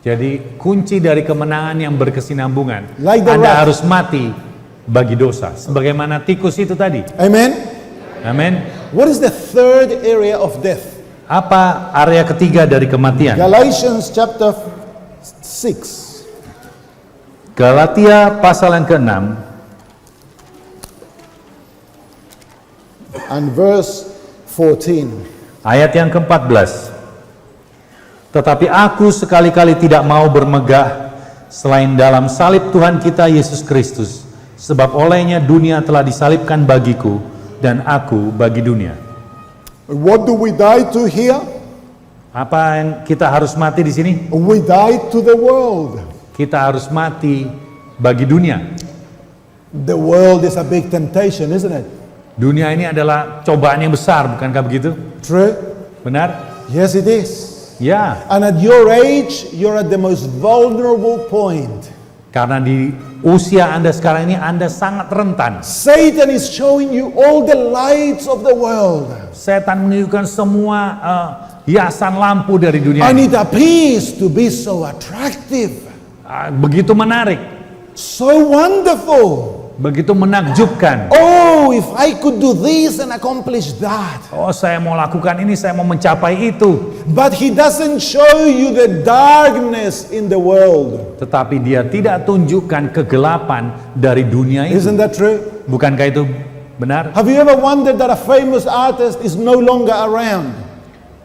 Jadi kunci dari kemenangan yang berkesinambungan, Like the Anda rat. harus mati bagi dosa, sebagaimana tikus itu tadi. Amen? Amin. What is the third area of death? Apa area ketiga dari kematian? Galatians chapter 6. Galatia pasal yang ke-6 And verse 14. ayat yang ke-14. Tetapi aku sekali-kali tidak mau bermegah selain dalam salib Tuhan kita Yesus Kristus, sebab olehnya dunia telah disalibkan bagiku dan aku bagi dunia. What do we die to here? Apa yang kita harus mati di sini? We die to the world. Kita harus mati bagi dunia. The world is a big temptation, isn't it? Dunia ini adalah cobaan yang besar, bukankah begitu? True? Benar? Yes, it is. Ya, And at your age, you're at the most vulnerable point. karena di usia Anda sekarang ini Anda sangat rentan. Satan is showing you all the lights of the world. Setan menunjukkan semua hiasan lampu dari dunia And ini. it appears to be so attractive, Begitu menarik, so wonderful. begitu menakjubkan. Oh, if I could do this and accomplish that. Oh, saya mau lakukan ini, saya mau mencapai itu. But he doesn't show you the darkness in the world. Tetapi dia tidak tunjukkan kegelapan dari dunia itu. Isn't that true? Bukankah itu benar? Have you ever wondered that a famous artist is no longer around?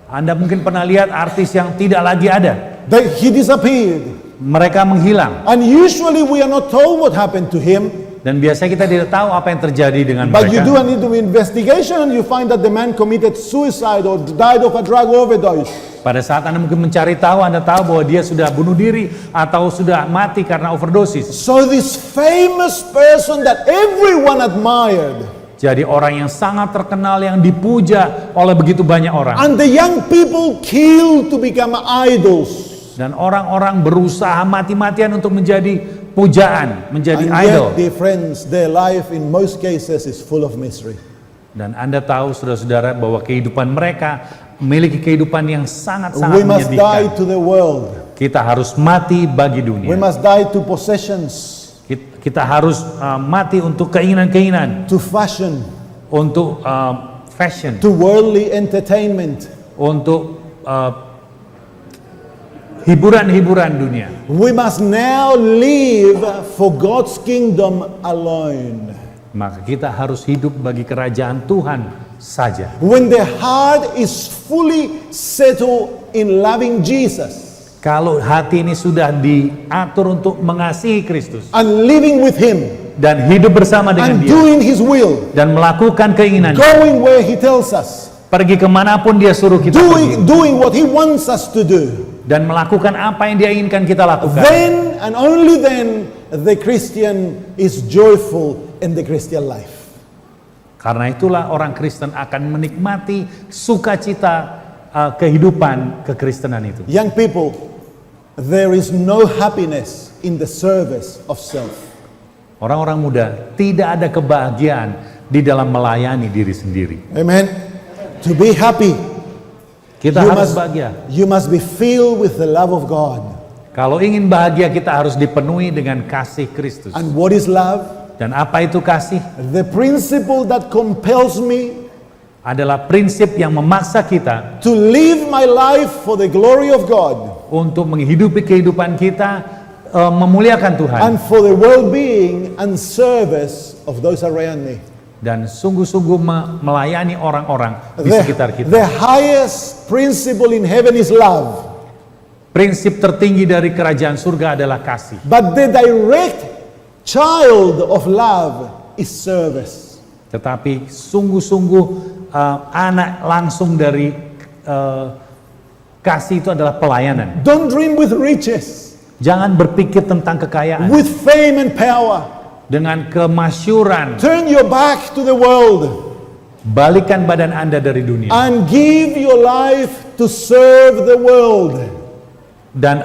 Anda mungkin pernah lihat artis yang tidak lagi ada. He disappeared. mereka menghilang. And usually we are not told what happened to him. Dan biasanya kita tidak tahu apa yang terjadi dengan But you mereka. do an investigation and you find that the man committed suicide or died of a drug overdose. Pada saat Anda mungkin mencari tahu, Anda tahu bahwa dia sudah bunuh diri atau sudah mati karena overdosis. So this famous person that everyone admired, Jadi orang yang sangat terkenal, yang dipuja oleh begitu banyak orang. and the young people killed to become idols. Dan orang-orang berusaha mati-matian untuk menjadi pujaan, menjadi And idol. yet, dear friends, their life in most cases is full of misery. Dan Anda tahu, saudara-saudara, bahwa kehidupan mereka memiliki kehidupan yang sangat-sangat We must die menyedihkan. to the world. Kita harus mati bagi We dunia. must die to possessions, Kita harus mati untuk keinginan-keinginan, to fashion, untuk fashion, to worldly entertainment. untuk hiburan-hiburan dunia. We must now live for God's kingdom alone. Maka kita harus hidup bagi kerajaan Tuhan saja. When the heart is fully settled in loving Jesus Kalau hati ini sudah diatur untuk mengasihi Kristus and living with Him dan hidup bersama dengan and Dia doing His will, dan melakukan keinginan, going where He tells us, pergi kemanapun Dia suruh kita pergi, doing what He wants us to do, dan melakukan apa yang Dia inginkan kita lakukan, then and only then the Christian is joyful in the Christian life. karena itulah orang Kristen akan menikmati sukacita kehidupan kekristenan itu. Young people, there is no happiness in the service of self. Orang-orang muda, tidak ada kebahagiaan di dalam melayani diri sendiri. Amen. To be happy, Kita harus bahagia. you must be filled with the love of God. Kalau ingin bahagia, kita harus dipenuhi dengan kasih Kristus. And what is love? Dan apa itu kasih? The principle that compels me Adalah prinsip yang memaksa kita to live my life for the glory of God untuk menghidupi kehidupan kita memuliakan Tuhan and for the well-being and service of those around me. dan sungguh-sungguh melayani orang-orang di sekitar kita. The highest principle in heaven is love. Prinsip tertinggi dari kerajaan surga adalah kasih. But the direct child of love is service. Tetapi sungguh-sungguh anak langsung dari kasih itu adalah pelayanan. Don't dream with riches, Jangan berpikir tentang kekayaan with fame and power. dengan kemasyuran. Turn your back to the world Balikan badan Anda dari dunia and give your life to serve the world. dan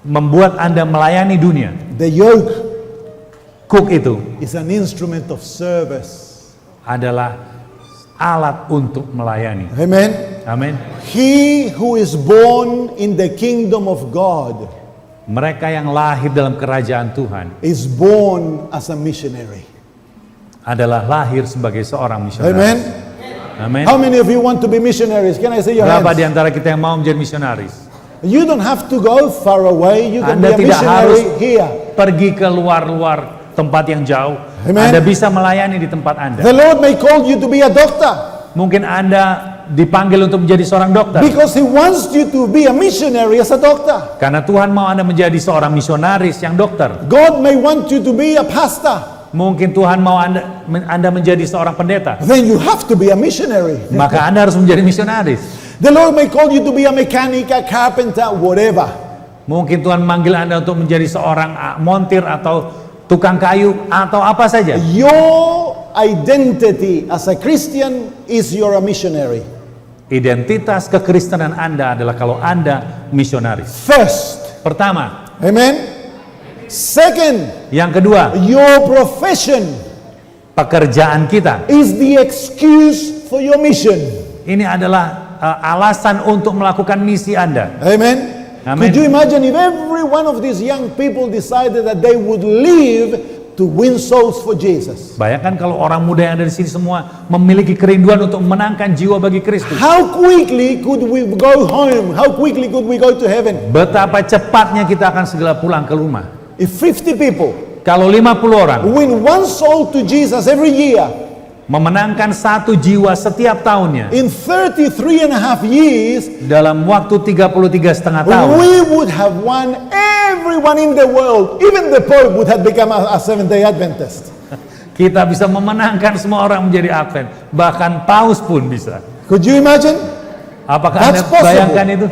membuat Anda melayani dunia. The yoke Kuk itu is an instrument of service. adalah alat untuk melayani. Amen. Amin. He who is born in the kingdom of God Mereka yang lahir dalam kerajaan Tuhan is born as a missionary. adalah lahir sebagai seorang misionaris. Amen. Amin. How many of you want to be missionaries? Can I see your Berapa di hands? antara kita yang mau menjadi misionaris? You don't have to go far away. You can Anda be a tidak harus missionary here. pergi ke luar-luar tempat yang jauh. Amen. Anda bisa melayani di tempat Anda. The Lord may call you to be a doctor Mungkin Anda dipanggil untuk menjadi seorang dokter. because He wants you to be a missionary as a doctor. Karena Tuhan mau Anda menjadi seorang misionaris yang dokter. God may want you to be a pastor. Mungkin Tuhan mau Anda menjadi seorang pendeta. Then you have to be a missionary. Maka Anda harus menjadi misionaris. The Lord may call you to be a mechanic, a carpenter, whatever. Mungkin Tuhan memanggil Anda untuk menjadi seorang montir atau tukang kayu atau apa saja. Your identity as a Christian is you're a missionary. Identitas kekristenan Anda adalah kalau Anda misionaris. First, Pertama. amen. Second, Yang kedua, your profession pekerjaan kita. is the excuse for your mission. Ini adalah alasan untuk melakukan misi Anda. Amen. Amen. Could you imagine if every one of these young people decided that they would live to win souls for Jesus? Bayangkan kalau orang muda yang ada di sini semua memiliki kerinduan untuk memenangkan jiwa bagi Kristus. How quickly could we go home? How quickly could we go to heaven? Betapa cepatnya kita akan segera pulang ke rumah. If 50 people Kalau 50 orang win one soul to Jesus every year, memenangkan 1 jiwa setiap tahunnya. In 33.5 years, Dalam waktu 33,5 tahun, we would have won everyone in the world. Even the Pope would have become a Seventh-day Adventist. kita bisa memenangkan semua orang menjadi Advent. Bahkan Paus pun bisa. Could you imagine? Apakah Anda That's possible. bayangkan itu?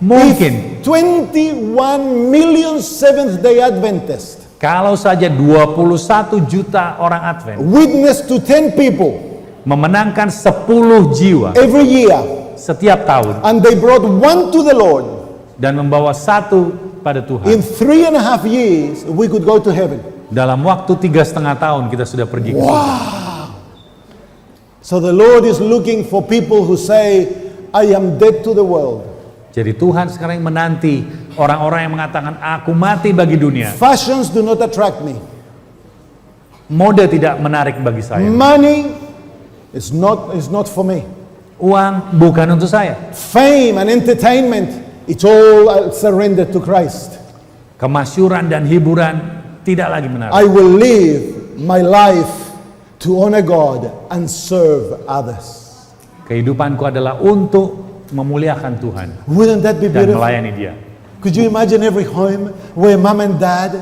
Mungkin. If 21 million Seventh-day Adventists Kalau saja 21 juta orang Advent witness to 10 people memenangkan 10 jiwa every year, setiap tahun and they brought one to the Lord, dan membawa 1 pada Tuhan. in 3.5 years, we could go to heaven. Dalam waktu 3,5 tahun kita sudah pergi ke surga. So the Lord is looking for people who say, I am dead to the world. Jadi Tuhan sekarang menanti orang-orang yang mengatakan aku mati bagi dunia. Fashions do not attract me. Mode tidak menarik bagi saya. Money is not for me. Uang bukan untuk saya. Fame and entertainment, it's all I'll surrender to Christ. Kemasyuran dan hiburan tidak lagi menarik. I will live my life to honor God and serve others. Kehidupanku adalah untuk memuliakan Tuhan Wouldn't that be dan beautiful? melayani Dia. Could you imagine every home where mom and dad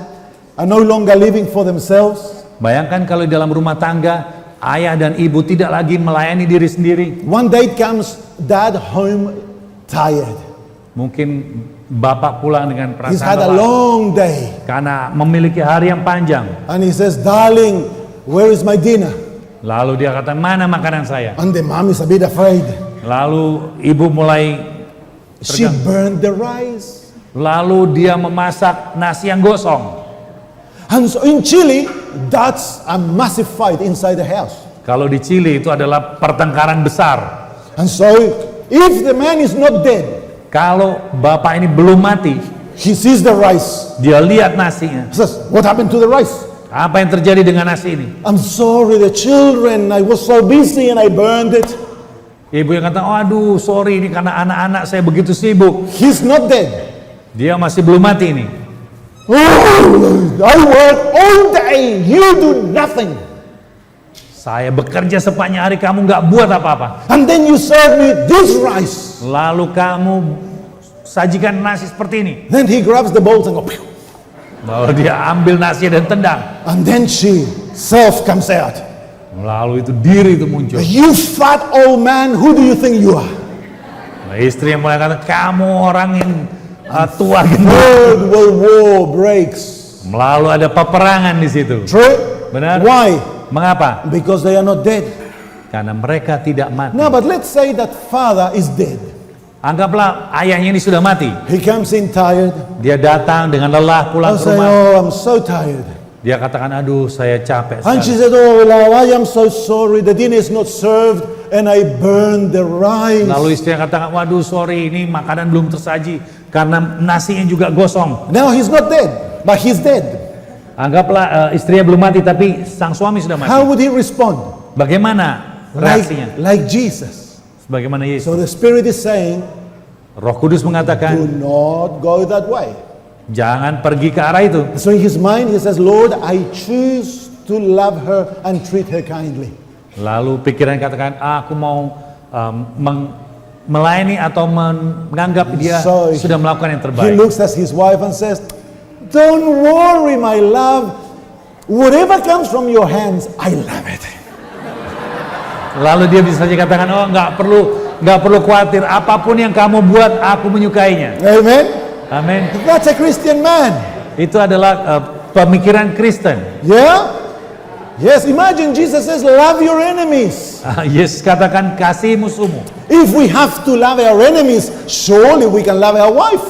are no longer living for themselves? Bayangkan kalau di dalam rumah tangga ayah dan ibu tidak lagi melayani diri sendiri. One day comes dad home tired. Mungkin bapak pulang dengan He's perasaan had a lelah long day. karena memiliki hari yang panjang. And he says, darling, where is my dinner? Lalu dia kata, mana makanan saya? And the mom is a bit afraid. Lalu ibu mulai She burned the rice. lalu dia memasak nasi yang gosong. And so in Chile, that's a massive fight inside the house. Kalau di Chili itu adalah pertengkaran besar. And so if the man is not dead, Kalau bapak ini belum mati, he sees the rice. dia lihat nasinya. He says, what happened to the rice? Apa yang terjadi dengan nasi ini? I'm sorry, the children, I was so busy and I burned it. Ibu yang kata, aduh sorry ini karena anak-anak saya begitu sibuk. He's not dead. Dia masih belum mati ini. Oh, I work all day, you do nothing. Saya bekerja sepanjang hari, kamu nggak buat apa-apa. And then you serve me this rice. Lalu kamu sajikan nasi seperti ini. Then he grabs the bowls and go, pew. Lalu dia ambil nasi dan tendang. And then self comes out. Lalu itu diri itu muncul. You fat old man, who do you think you are? Nah, istri yang mulai kata, kamu orang yang tua gendut. Third World War breaks. Lalu ada peperangan di situ. True? Benar? Why? Mengapa? Because they are not dead. Karena mereka tidak mati. No, but let's say that father is dead. Anggaplah ayahnya ini sudah mati. He comes in tired. Dia datang dengan lelah pulang I ke say, rumah. oh, I'm so tired. Dia katakan, aduh saya capek And she sekali. said, oh, love, I am so sorry. The dinner is not served and I burned the rice. Lalu istrinya katakan, waduh sorry ini makanan belum tersaji karena nasinya juga gosong. Now he's not dead, but he's dead. Anggaplah istrinya belum mati tapi sang suami sudah mati. How would he respond? Bagaimana reaksinya? Like Jesus. Sebagaimana Yesus. So the Spirit is saying, Roh Kudus do mengatakan, not go that way. jangan pergi ke arah itu. So in his mind, he says, Lord, I choose to love her and treat her kindly. Lalu pikiran katakan, aku mau melayani atau menganggap dia So sudah melakukan yang He terbaik. looks at his wife and says, don't worry, my love. Whatever comes from your hands, I love it. Lalu dia bisa saja katakan, oh nggak perlu khawatir, apapun yang kamu buat, aku menyukainya. Amen? Amin. That's a Christian man. Itu adalah pemikiran Kristen. Yeah? Yes, imagine Jesus says, love your enemies. Yesus katakan, kasih musuhmu. If we have to love our enemies, surely we can love our wife.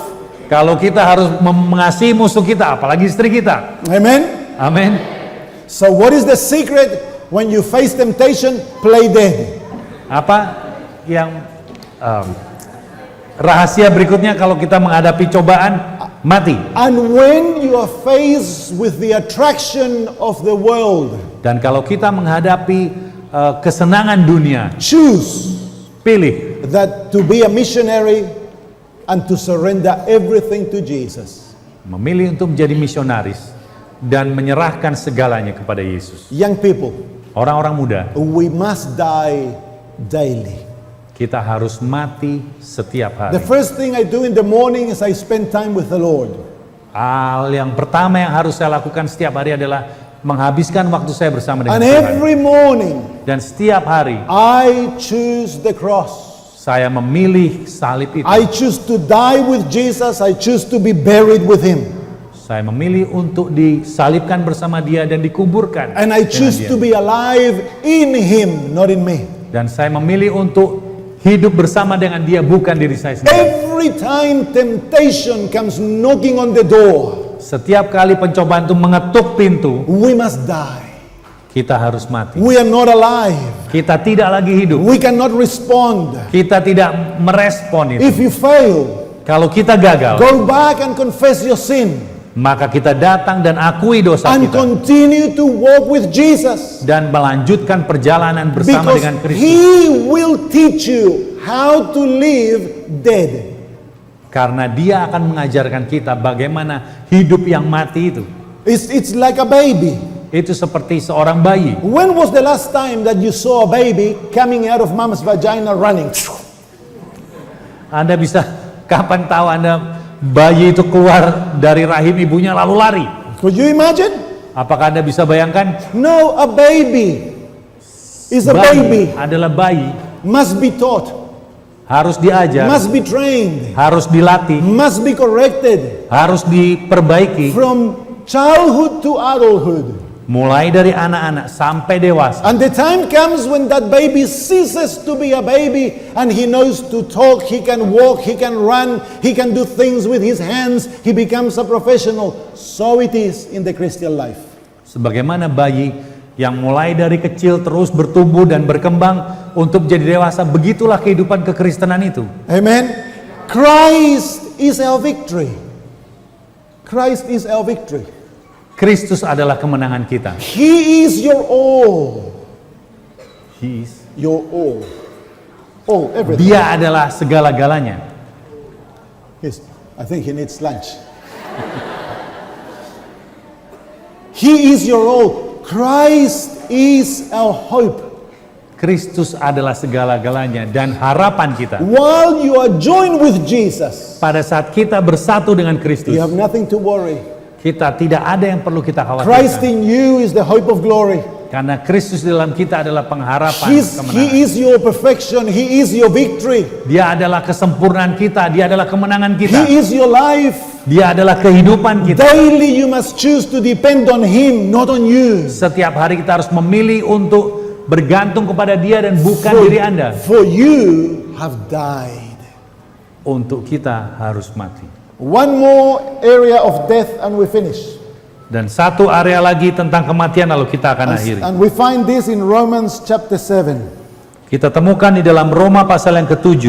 Kalau kita harus mengasihi musuh kita, apalagi istri kita. Amen? Amin. So what is the secret when you face temptation? Play dead. Apa yang rahasia berikutnya kalau kita menghadapi cobaan? Mati. And when you are faced with the attraction of the world, Dan kalau kita menghadapi kesenangan dunia, choose pilih that to be a missionary and to surrender everything to Jesus. memilih untuk menjadi misionaris dan menyerahkan segalanya kepada Yesus. Young people, Orang-orang muda, we must die daily. kita harus mati setiap The hari. first thing I do in the morning is I spend time with the Lord. Hal yang pertama yang harus saya lakukan setiap hari adalah menghabiskan waktu saya bersama dengan And Tuhan. every morning, Dan setiap hari I choose the cross. saya memilih salib itu. I choose to die with Jesus. I choose to be buried with Him. Saya memilih untuk disalibkan bersama Dia dan dikuburkan And I dengan choose Dia. to be alive in Him, not in me. Dan saya memilih untuk hidup bersama dengan Dia, bukan diri saya sendiri. Every time temptation comes knocking on the door, Setiap kali pencobaan itu mengetuk pintu, we must die. kita harus mati. We are not alive. Kita tidak lagi hidup. We cannot respond. Kita tidak merespon itu. If you fail, Kalau kita gagal, go back and confess your sin maka kita datang dan akui dosa and kita continue to walk with Jesus. dan melanjutkan perjalanan bersama Because dengan Kristus. He will teach you how to live dead. Karena Dia akan mengajarkan kita bagaimana hidup yang mati itu. It's like a baby. Itu seperti seorang bayi. When was the last time that you saw a baby coming out of mom's vagina running? Anda bisa, kapan tahu Anda bayi itu keluar dari rahim ibunya lalu lari? Could you imagine? Apakah Anda bisa bayangkan? No, a baby is a Bayi baby. adalah bayi, Must be taught, harus diajar, must be trained, harus dilatih, must be corrected harus diperbaiki, from childhood to adulthood. mulai dari anak-anak sampai dewasa. And the time comes when that baby ceases to be a baby and he knows to talk, he can walk, he can run, he can do things with his hands, he becomes a professional. So it is in the Christian life. Sebagaimana bayi yang mulai dari kecil terus bertumbuh dan berkembang untuk jadi dewasa, begitulah kehidupan kekristenan itu. Amen. Christ is our victory. Christ is our victory. Kristus adalah kemenangan kita. He is your all. He is. Your all. All, everything. Dia adalah segala-galanya. Yes, I think he needs lunch. He is your all. Christ is our hope. Kristus adalah segala-galanya dan harapan kita. While you are joined with Jesus, Pada saat kita bersatu dengan Kristus, you have nothing to worry. kita tidak ada yang perlu kita Christ khawatirkan. in you is the hope of glory. Karena Kristus di dalam kita adalah pengharapan He kemenangan. is your perfection. He is your victory. Dia adalah kesempurnaan kita, Dia adalah kemenangan kita. He is your life. Dia adalah kehidupan kita. Daily you must choose to depend on Him, not on you. Setiap hari kita harus memilih untuk bergantung kepada Dia dan bukan diri Anda. For you have died. Untuk kita harus mati. One more area of death and we finish. Dan satu area lagi tentang kematian lalu kita akan akhiri. And we find this in Romans chapter 7. Kita temukan di dalam Roma pasal yang ke-7.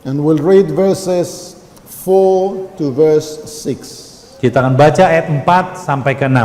And we'll read verses 4 to verse 6. Kita akan baca ayat 4 sampai ke 6.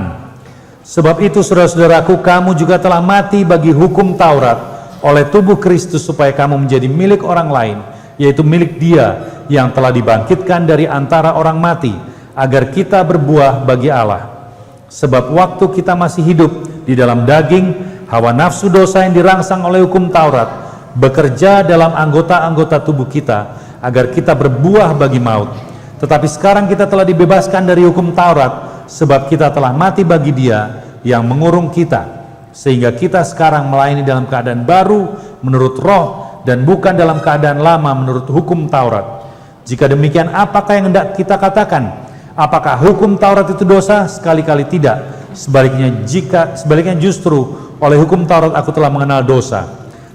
Sebab itu saudara-saudaraku, kamu juga telah mati bagi hukum Taurat oleh tubuh Kristus supaya kamu menjadi milik orang lain, yaitu milik Dia yang telah dibangkitkan dari antara orang mati, agar kita berbuah bagi Allah. Sebab waktu kita masih hidup di dalam daging, hawa nafsu dosa yang dirangsang oleh hukum Taurat bekerja dalam anggota-anggota tubuh kita, agar kita berbuah bagi maut. Tetapi sekarang kita telah dibebaskan dari hukum Taurat, sebab kita telah mati bagi Dia yang mengurung kita, sehingga kita sekarang melayani dalam keadaan baru menurut roh, dan bukan dalam keadaan lama menurut hukum Taurat. Jika demikian, apakah yang hendak kita katakan? Apakah hukum Taurat itu dosa? Sekali-kali tidak. Sebaliknya justru oleh hukum Taurat aku telah mengenal dosa,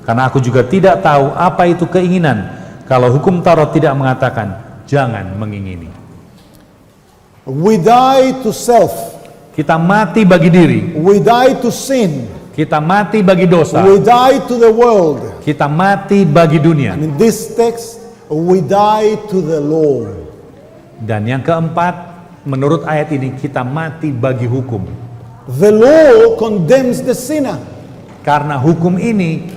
karena aku juga tidak tahu apa itu keinginan, kalau hukum Taurat tidak mengatakan jangan mengingini. We die to self. Kita mati bagi diri. We die to sin. Kita mati bagi dosa. We die to the world. Kita mati bagi dunia. And in this text, we die to the law. Dan yang keempat, menurut ayat ini kita mati bagi hukum. The law condemns the sinner. Karena hukum ini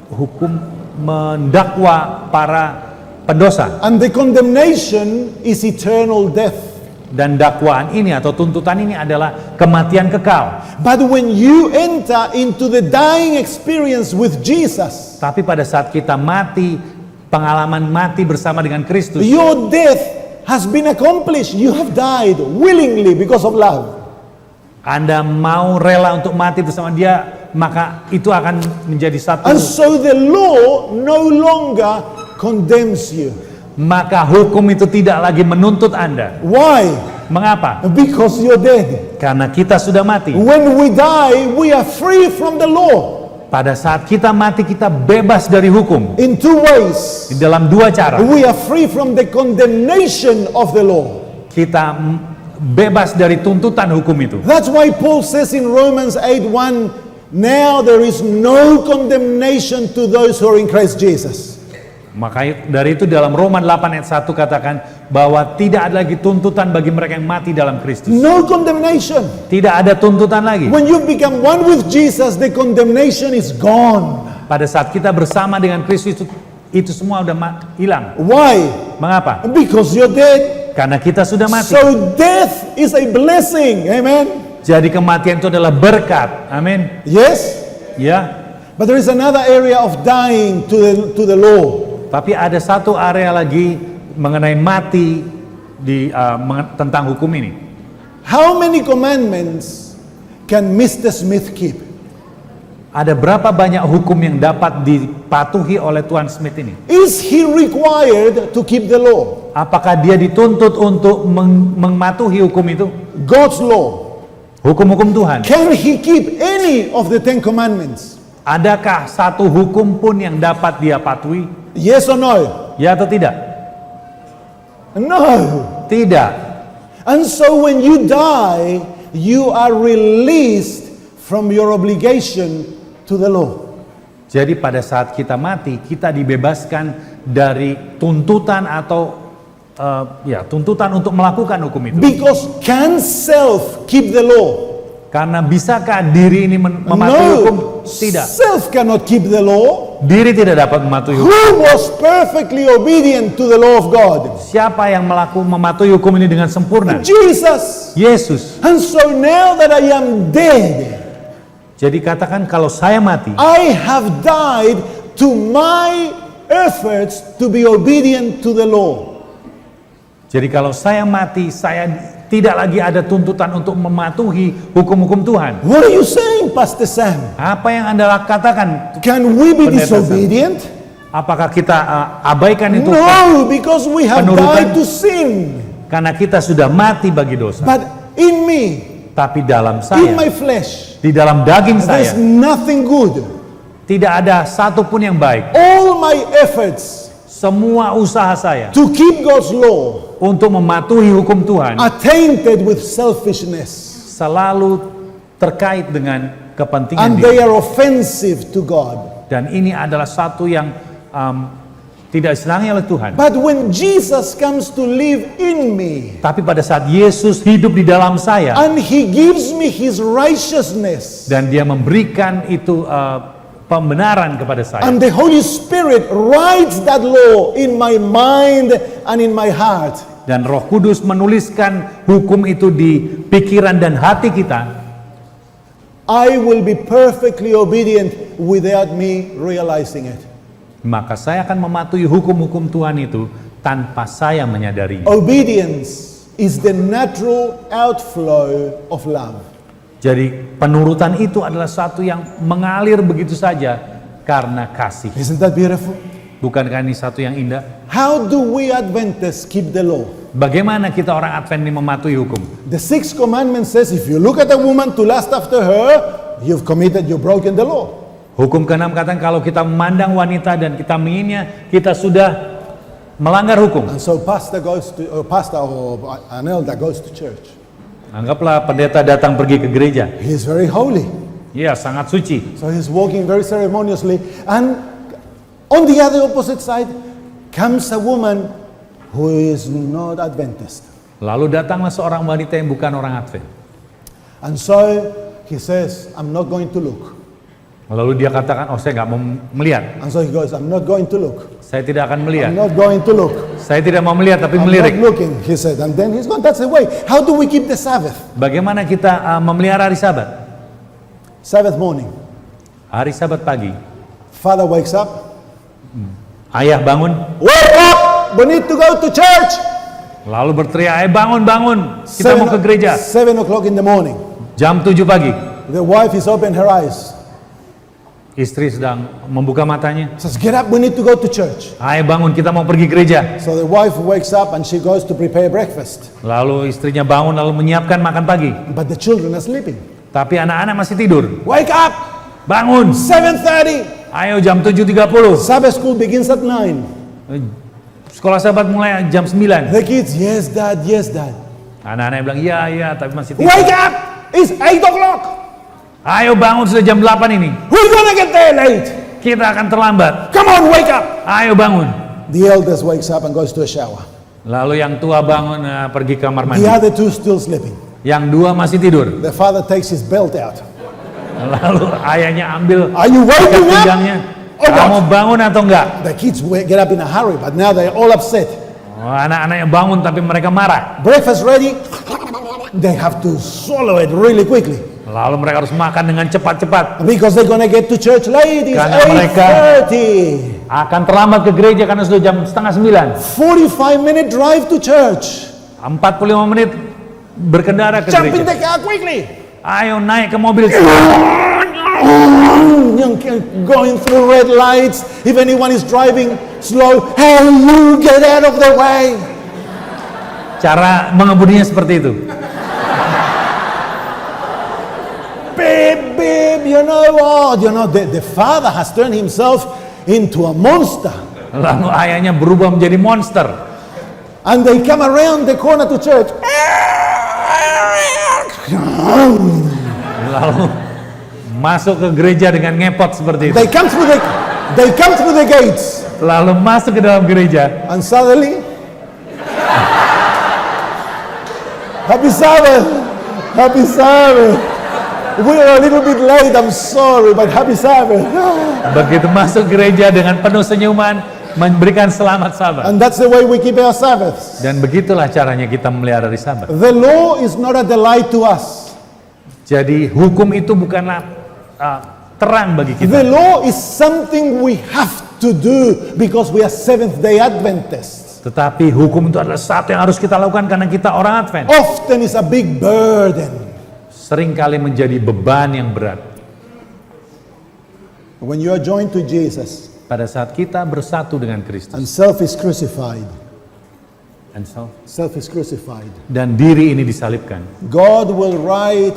hukum mendakwa para pendosa. And the condemnation is eternal death. Dan dakwaan ini atau tuntutan ini adalah kematian kekal. But when you enter into the dying experience with Jesus, Tapi pada saat kita mati, pengalaman mati bersama dengan Kristus, your death has been accomplished. You have died willingly because of love. Anda mau rela untuk mati bersama dia, maka itu akan menjadi satu. And so the law no longer condemns you. Maka hukum itu tidak lagi menuntut Anda. Why? Mengapa? Because you're dead. Karena kita sudah mati. When we die, we are free from the law Pada saat kita mati, kita bebas dari hukum. in two ways. Di dalam dua cara. We are free from the condemnation of the law. Kita bebas dari tuntutan hukum itu. That's why Paul says in Romans 8:1, now there is no condemnation to those who are in Christ Jesus. Maka dari itu dalam Roma 8 ayat 1 katakan bahwa tidak ada lagi tuntutan bagi mereka yang mati dalam Kristus. No condemnation. Tidak ada tuntutan lagi. When you become one with Jesus, the condemnation is gone. Pada saat kita bersama dengan Kristus itu semua udah hilang. Why? Mengapa? Because you're dead. Karena kita sudah mati. So death is a blessing. Amen. Jadi kematian itu adalah berkat. Amin. Yes? Ya. But there is another area of dying to the law. Tapi ada satu area lagi mengenai mati tentang hukum ini. How many commandments can Mr. Smith keep? Ada berapa banyak hukum yang dapat dipatuhi oleh Tuan Smith ini? Is he required to keep the law? Apakah dia dituntut untuk mematuhi hukum itu? God's law. Hukum-hukum Tuhan. Can he keep any of the 10 commandments? Adakah satu hukum pun yang dapat dia patuhi? Yes or no? Ya atau tidak? No. Tidak. And so when you die, you are released from your obligation to the law. Jadi pada saat kita mati, kita dibebaskan dari tuntutan atau tuntutan untuk melakukan hukum itu. Because can self keep the law? Karena bisakah diri ini mematuhi hukum? Tidak. Self cannot keep the law. Diri tidak dapat mematuhi hukum. Who was perfectly obedient to the law of God? Siapa yang mematuhi hukum ini dengan sempurna? Jesus. Yesus. And so now that I am dead, Jadi katakan kalau saya mati, I have died to my efforts to be obedient to the law. jadi kalau saya mati, saya tidak lagi ada tuntutan untuk mematuhi hukum-hukum Tuhan. What are you saying, Pastor Sam? Apa yang Anda katakan? Can we be Pendeta Sam. disobedient? Apakah kita abaikan itu? No, because we have Penurutan. died to sin. Karena kita sudah mati bagi dosa. But in me, Tapi dalam in my saya, flesh, di dalam daging there's saya, nothing good. tidak ada satupun yang baik. All my efforts Semua usaha saya to keep God's law untuk mematuhi hukum Tuhan are tainted with selfishness. selalu terkait dengan kepentingan And diri. they are offensive to God. Dan ini adalah satu yang tidak disenangi oleh Tuhan. But when Jesus comes to live in me, Tapi pada saat Yesus hidup di dalam saya and He gives me His righteousness, dan dia memberikan itu pembenaran kepada saya, and the Holy Spirit writes that law in my mind and in my heart, dan Roh Kudus menuliskan hukum itu di pikiran dan hati kita, I will be perfectly obedient without me realizing it. maka saya akan mematuhi hukum-hukum Tuhan itu tanpa saya menyadarinya. Obedience is the natural outflow of love. Jadi penurutan itu adalah satu yang mengalir begitu saja karena kasih. Isn't that beautiful? Bukankah ini satu yang indah? How do we Adventists keep the law? Bagaimana kita orang Advent ini mematuhi hukum? The sixth commandment says if you look at a woman to lust after her, you've broken the law. Hukum ke-6 katakan kalau kita memandang wanita dan kita menginginnya, kita sudah melanggar hukum. And so pastor or an elder goes to church. Anggaplah pendeta datang pergi ke gereja. He's very holy. Ya, sangat suci. So he's walking very ceremoniously. And on the other opposite side comes a woman who is not Adventist. Lalu datanglah seorang wanita yang bukan orang Advent. And so he says, I'm not going to look. Lalu dia katakan, oh saya nggak mau melihat. And so he goes, I'm not going to look. Saya tidak akan I'm melihat. not going to look. Saya tidak mau melihat tapi I'm melirik. not looking, he said. And then he's gone. That's the way. How do we keep the Sabbath? Bagaimana kita memelihara hari Sabat? Sabbath morning. Hari Sabat pagi. Father wakes up. Ayah bangun, Wake up! We need to go to church. lalu berteriak, bangun, bangun. Kita mau ke gereja. 7 o'clock in the morning. Jam 7 pagi. The wife is open her eyes. Istri sedang membuka matanya. Says, get up, we need to go to church. Ayah bangun, kita mau pergi gereja. So the wife wakes up and she goes to prepare breakfast. Lalu istrinya bangun lalu menyiapkan makan pagi. But the children are sleeping. Tapi anak-anak masih tidur. Wake up! Bangun. 7:30. Ayo jam 7.30. Sabbath school begins at 9. Sekolah Sabat mulai jam 9. The kids, yes dad, yes dad. Anak-anak bilang, iya, tapi masih tidur. Wake up! It's 8 o'clock. Ayo bangun, sudah jam 8 ini. We're gonna get there late. Kita akan terlambat. Come on, wake up. Ayo bangun. The eldest wakes up and goes to a shower. Lalu yang tua bangun pergi kamar The mandi. other two still sleeping. Yang dua masih tidur. The father takes his belt out. Lalu ayahnya ambil Are you ikat waking up? pinggangnya. Oh, Kamu God. bangun atau enggak? The kids get up in a hurry, but now they're all upset. Anak-anaknya bangun tapi mereka marah. Breakfast ready. They have to swallow it really quickly. Lalu mereka harus makan dengan cepat-cepat. Because they're gonna get to church late. It's Karena mereka- 8:30. Akan terlambat ke gereja karena sudah jam 8:30. 45-minute drive to church. 45 menit berkendara ke Jump in gereja. the car quickly. Ayo naik ke mobil. Going through red lights. If anyone is driving slow, hey, you get out of the way. Cara mengemudinya seperti itu. Babe, you know what? You know, the father has turned himself into a monster. Lalu ayahnya berubah menjadi monster. And they come around the corner to church. Lalu masuk ke gereja dengan ngepot seperti itu. They come through the gates. Lalu masuk ke dalam gereja. And suddenly, Happy Sabbath! Happy Sabbath! We are a little bit late, I'm sorry, but Happy Sabbath! Begitu masuk gereja dengan penuh senyuman, memberikan selamat Sabat. And that's the way we keep our Sabbaths. Dan begitulah caranya kita memelihara hari Sabat. The law is not a delight to us. Jadi hukum itu bukanlah terang bagi The kita. law is something we have to do because we are Seventh-day Adventists. Tetapi hukum itu adalah satu yang harus kita lakukan karena kita orang Advent. Often it's a big burden. Seringkali menjadi beban yang berat. When you are joined to Jesus Pada saat kita bersatu dengan and Kristus self is crucified, self is crucified, dan diri ini disalibkan, God will write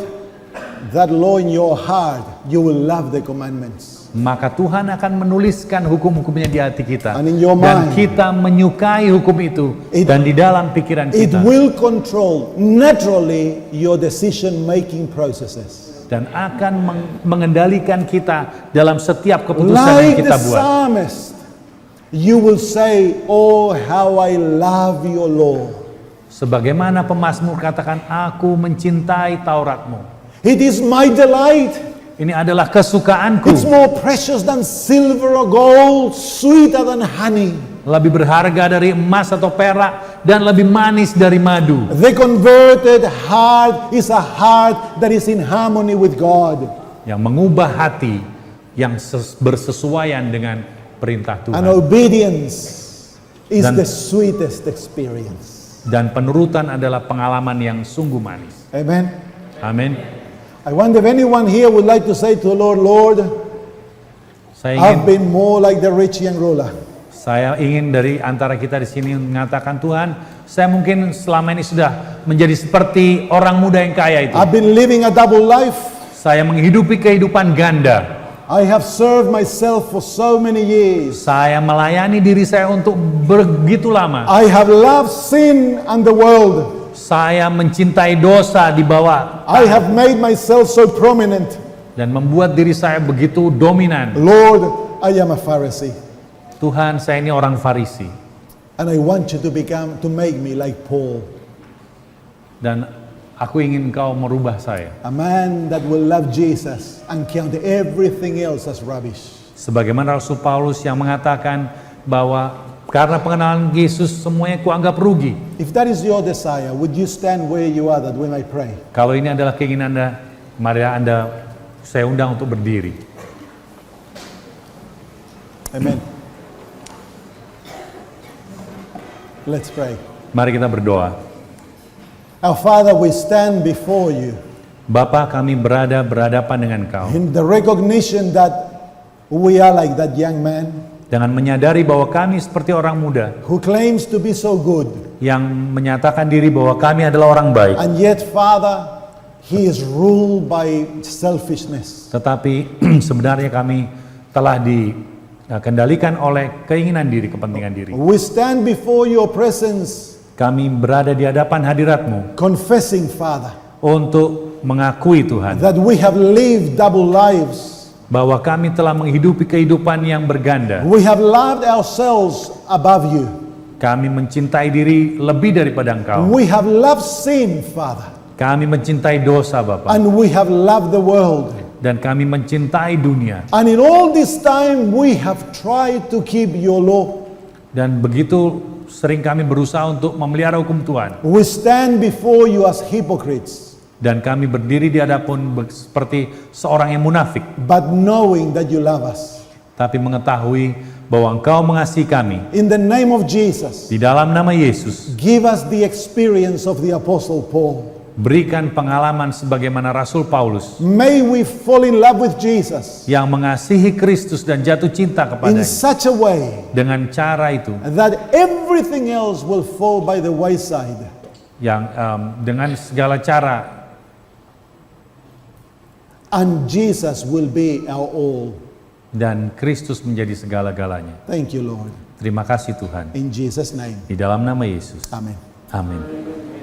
that law in your heart. You will love the commandments. maka Tuhan akan menuliskan hukum-hukumnya di hati kita, And in your dan mind. kita menyukai hukum itu, dan di dalam pikiran It kita, will control naturally your decision-making processes. dan akan mengendalikan kita dalam setiap keputusan yang Like kita the buat. psalmist, you will say, "Oh, how I love your law." Sebagaimana pemazmur katakan, aku mencintai Tauratmu. It is my delight. Ini adalah kesukaanku, It's more precious than silver or gold, sweeter than honey. lebih berharga dari emas atau perak, dan lebih manis dari madu. The converted heart is a heart that is in harmony with God. Yang mengubah hati yang bersesuaian dengan perintah And Tuhan. obedience is Dan- the sweetest experience. Dan penurutan adalah pengalaman yang sungguh manis. Amen. Amin. I wonder if anyone here would like to say to the Lord, Lord, Saya I've ingin, been more like the rich young ruler. saya ingin dari antara kita di sini mengatakan, Tuhan, saya mungkin selama ini sudah menjadi seperti orang muda yang kaya itu. I've been living a double life. Saya menghidupi kehidupan ganda. I have served myself for so many years. Saya melayani diri saya untuk begitu lama. I have loved sin and the world. Saya mencintai dosa di bawah I have made myself so prominent. dan membuat diri saya begitu dominan. Lord, I am a Pharisee. Tuhan, saya ini orang Farisi, And I want you to make me like Paul. dan aku ingin Kau merubah saya. A man that will love Jesus and count everything else as rubbish. Sebagaimana Rasul Paulus yang mengatakan bahwa Karena pengenalan Yesus semuanya kuanggap rugi. If that is your desire, would you stand where you are that we may pray? Kalau ini adalah keinginan Anda, mari saya undang untuk berdiri. Amen. Let's pray. Mari kita berdoa. Our Father, we stand before you Bapa, kami berhadapan dengan Kau in the recognition that we are like that young man dengan menyadari bahwa kami seperti orang muda who claims to be so good. yang menyatakan diri bahwa kami adalah orang baik. And yet, Father, he is ruled by selfishness. Tetapi sebenarnya kami telah dikendalikan oleh keinginan diri, kepentingan diri. We stand before your presence, Kami berada di hadapan hadirat-Mu confessing, Father, untuk mengakui Tuhan that we have lived double lives. bahwa kami telah menghidupi kehidupan yang berganda. We have loved ourselves above you. Kami mencintai diri lebih daripada Engkau. We have loved sin, Father, Kami mencintai dosa, Bapa, and we have loved the world. dan kami mencintai dunia. And in all this time, we have tried to keep your law. Dan begitu sering kami berusaha untuk memelihara hukum Tuhan. We stand before you as hypocrites, Dan kami berdiri di hadapan seperti seorang yang munafik. but knowing that you love us. Tapi mengetahui bahwa Engkau mengasihi kami. In the name of Jesus, Di dalam nama Yesus, give us the experience of the Apostle Paul. berikan pengalaman sebagaimana Rasul Paulus May we fall in love with Jesus yang mengasihi Kristus dan jatuh cinta in kepadanya. such a way Dengan cara itu, that everything else will fall by the wayside. yang dengan segala cara, And Jesus will be our all. dan Kristus menjadi segala-galanya. Thank you, Lord. Terima kasih Tuhan. In Jesus' name, Di dalam nama Yesus. amen. Amin.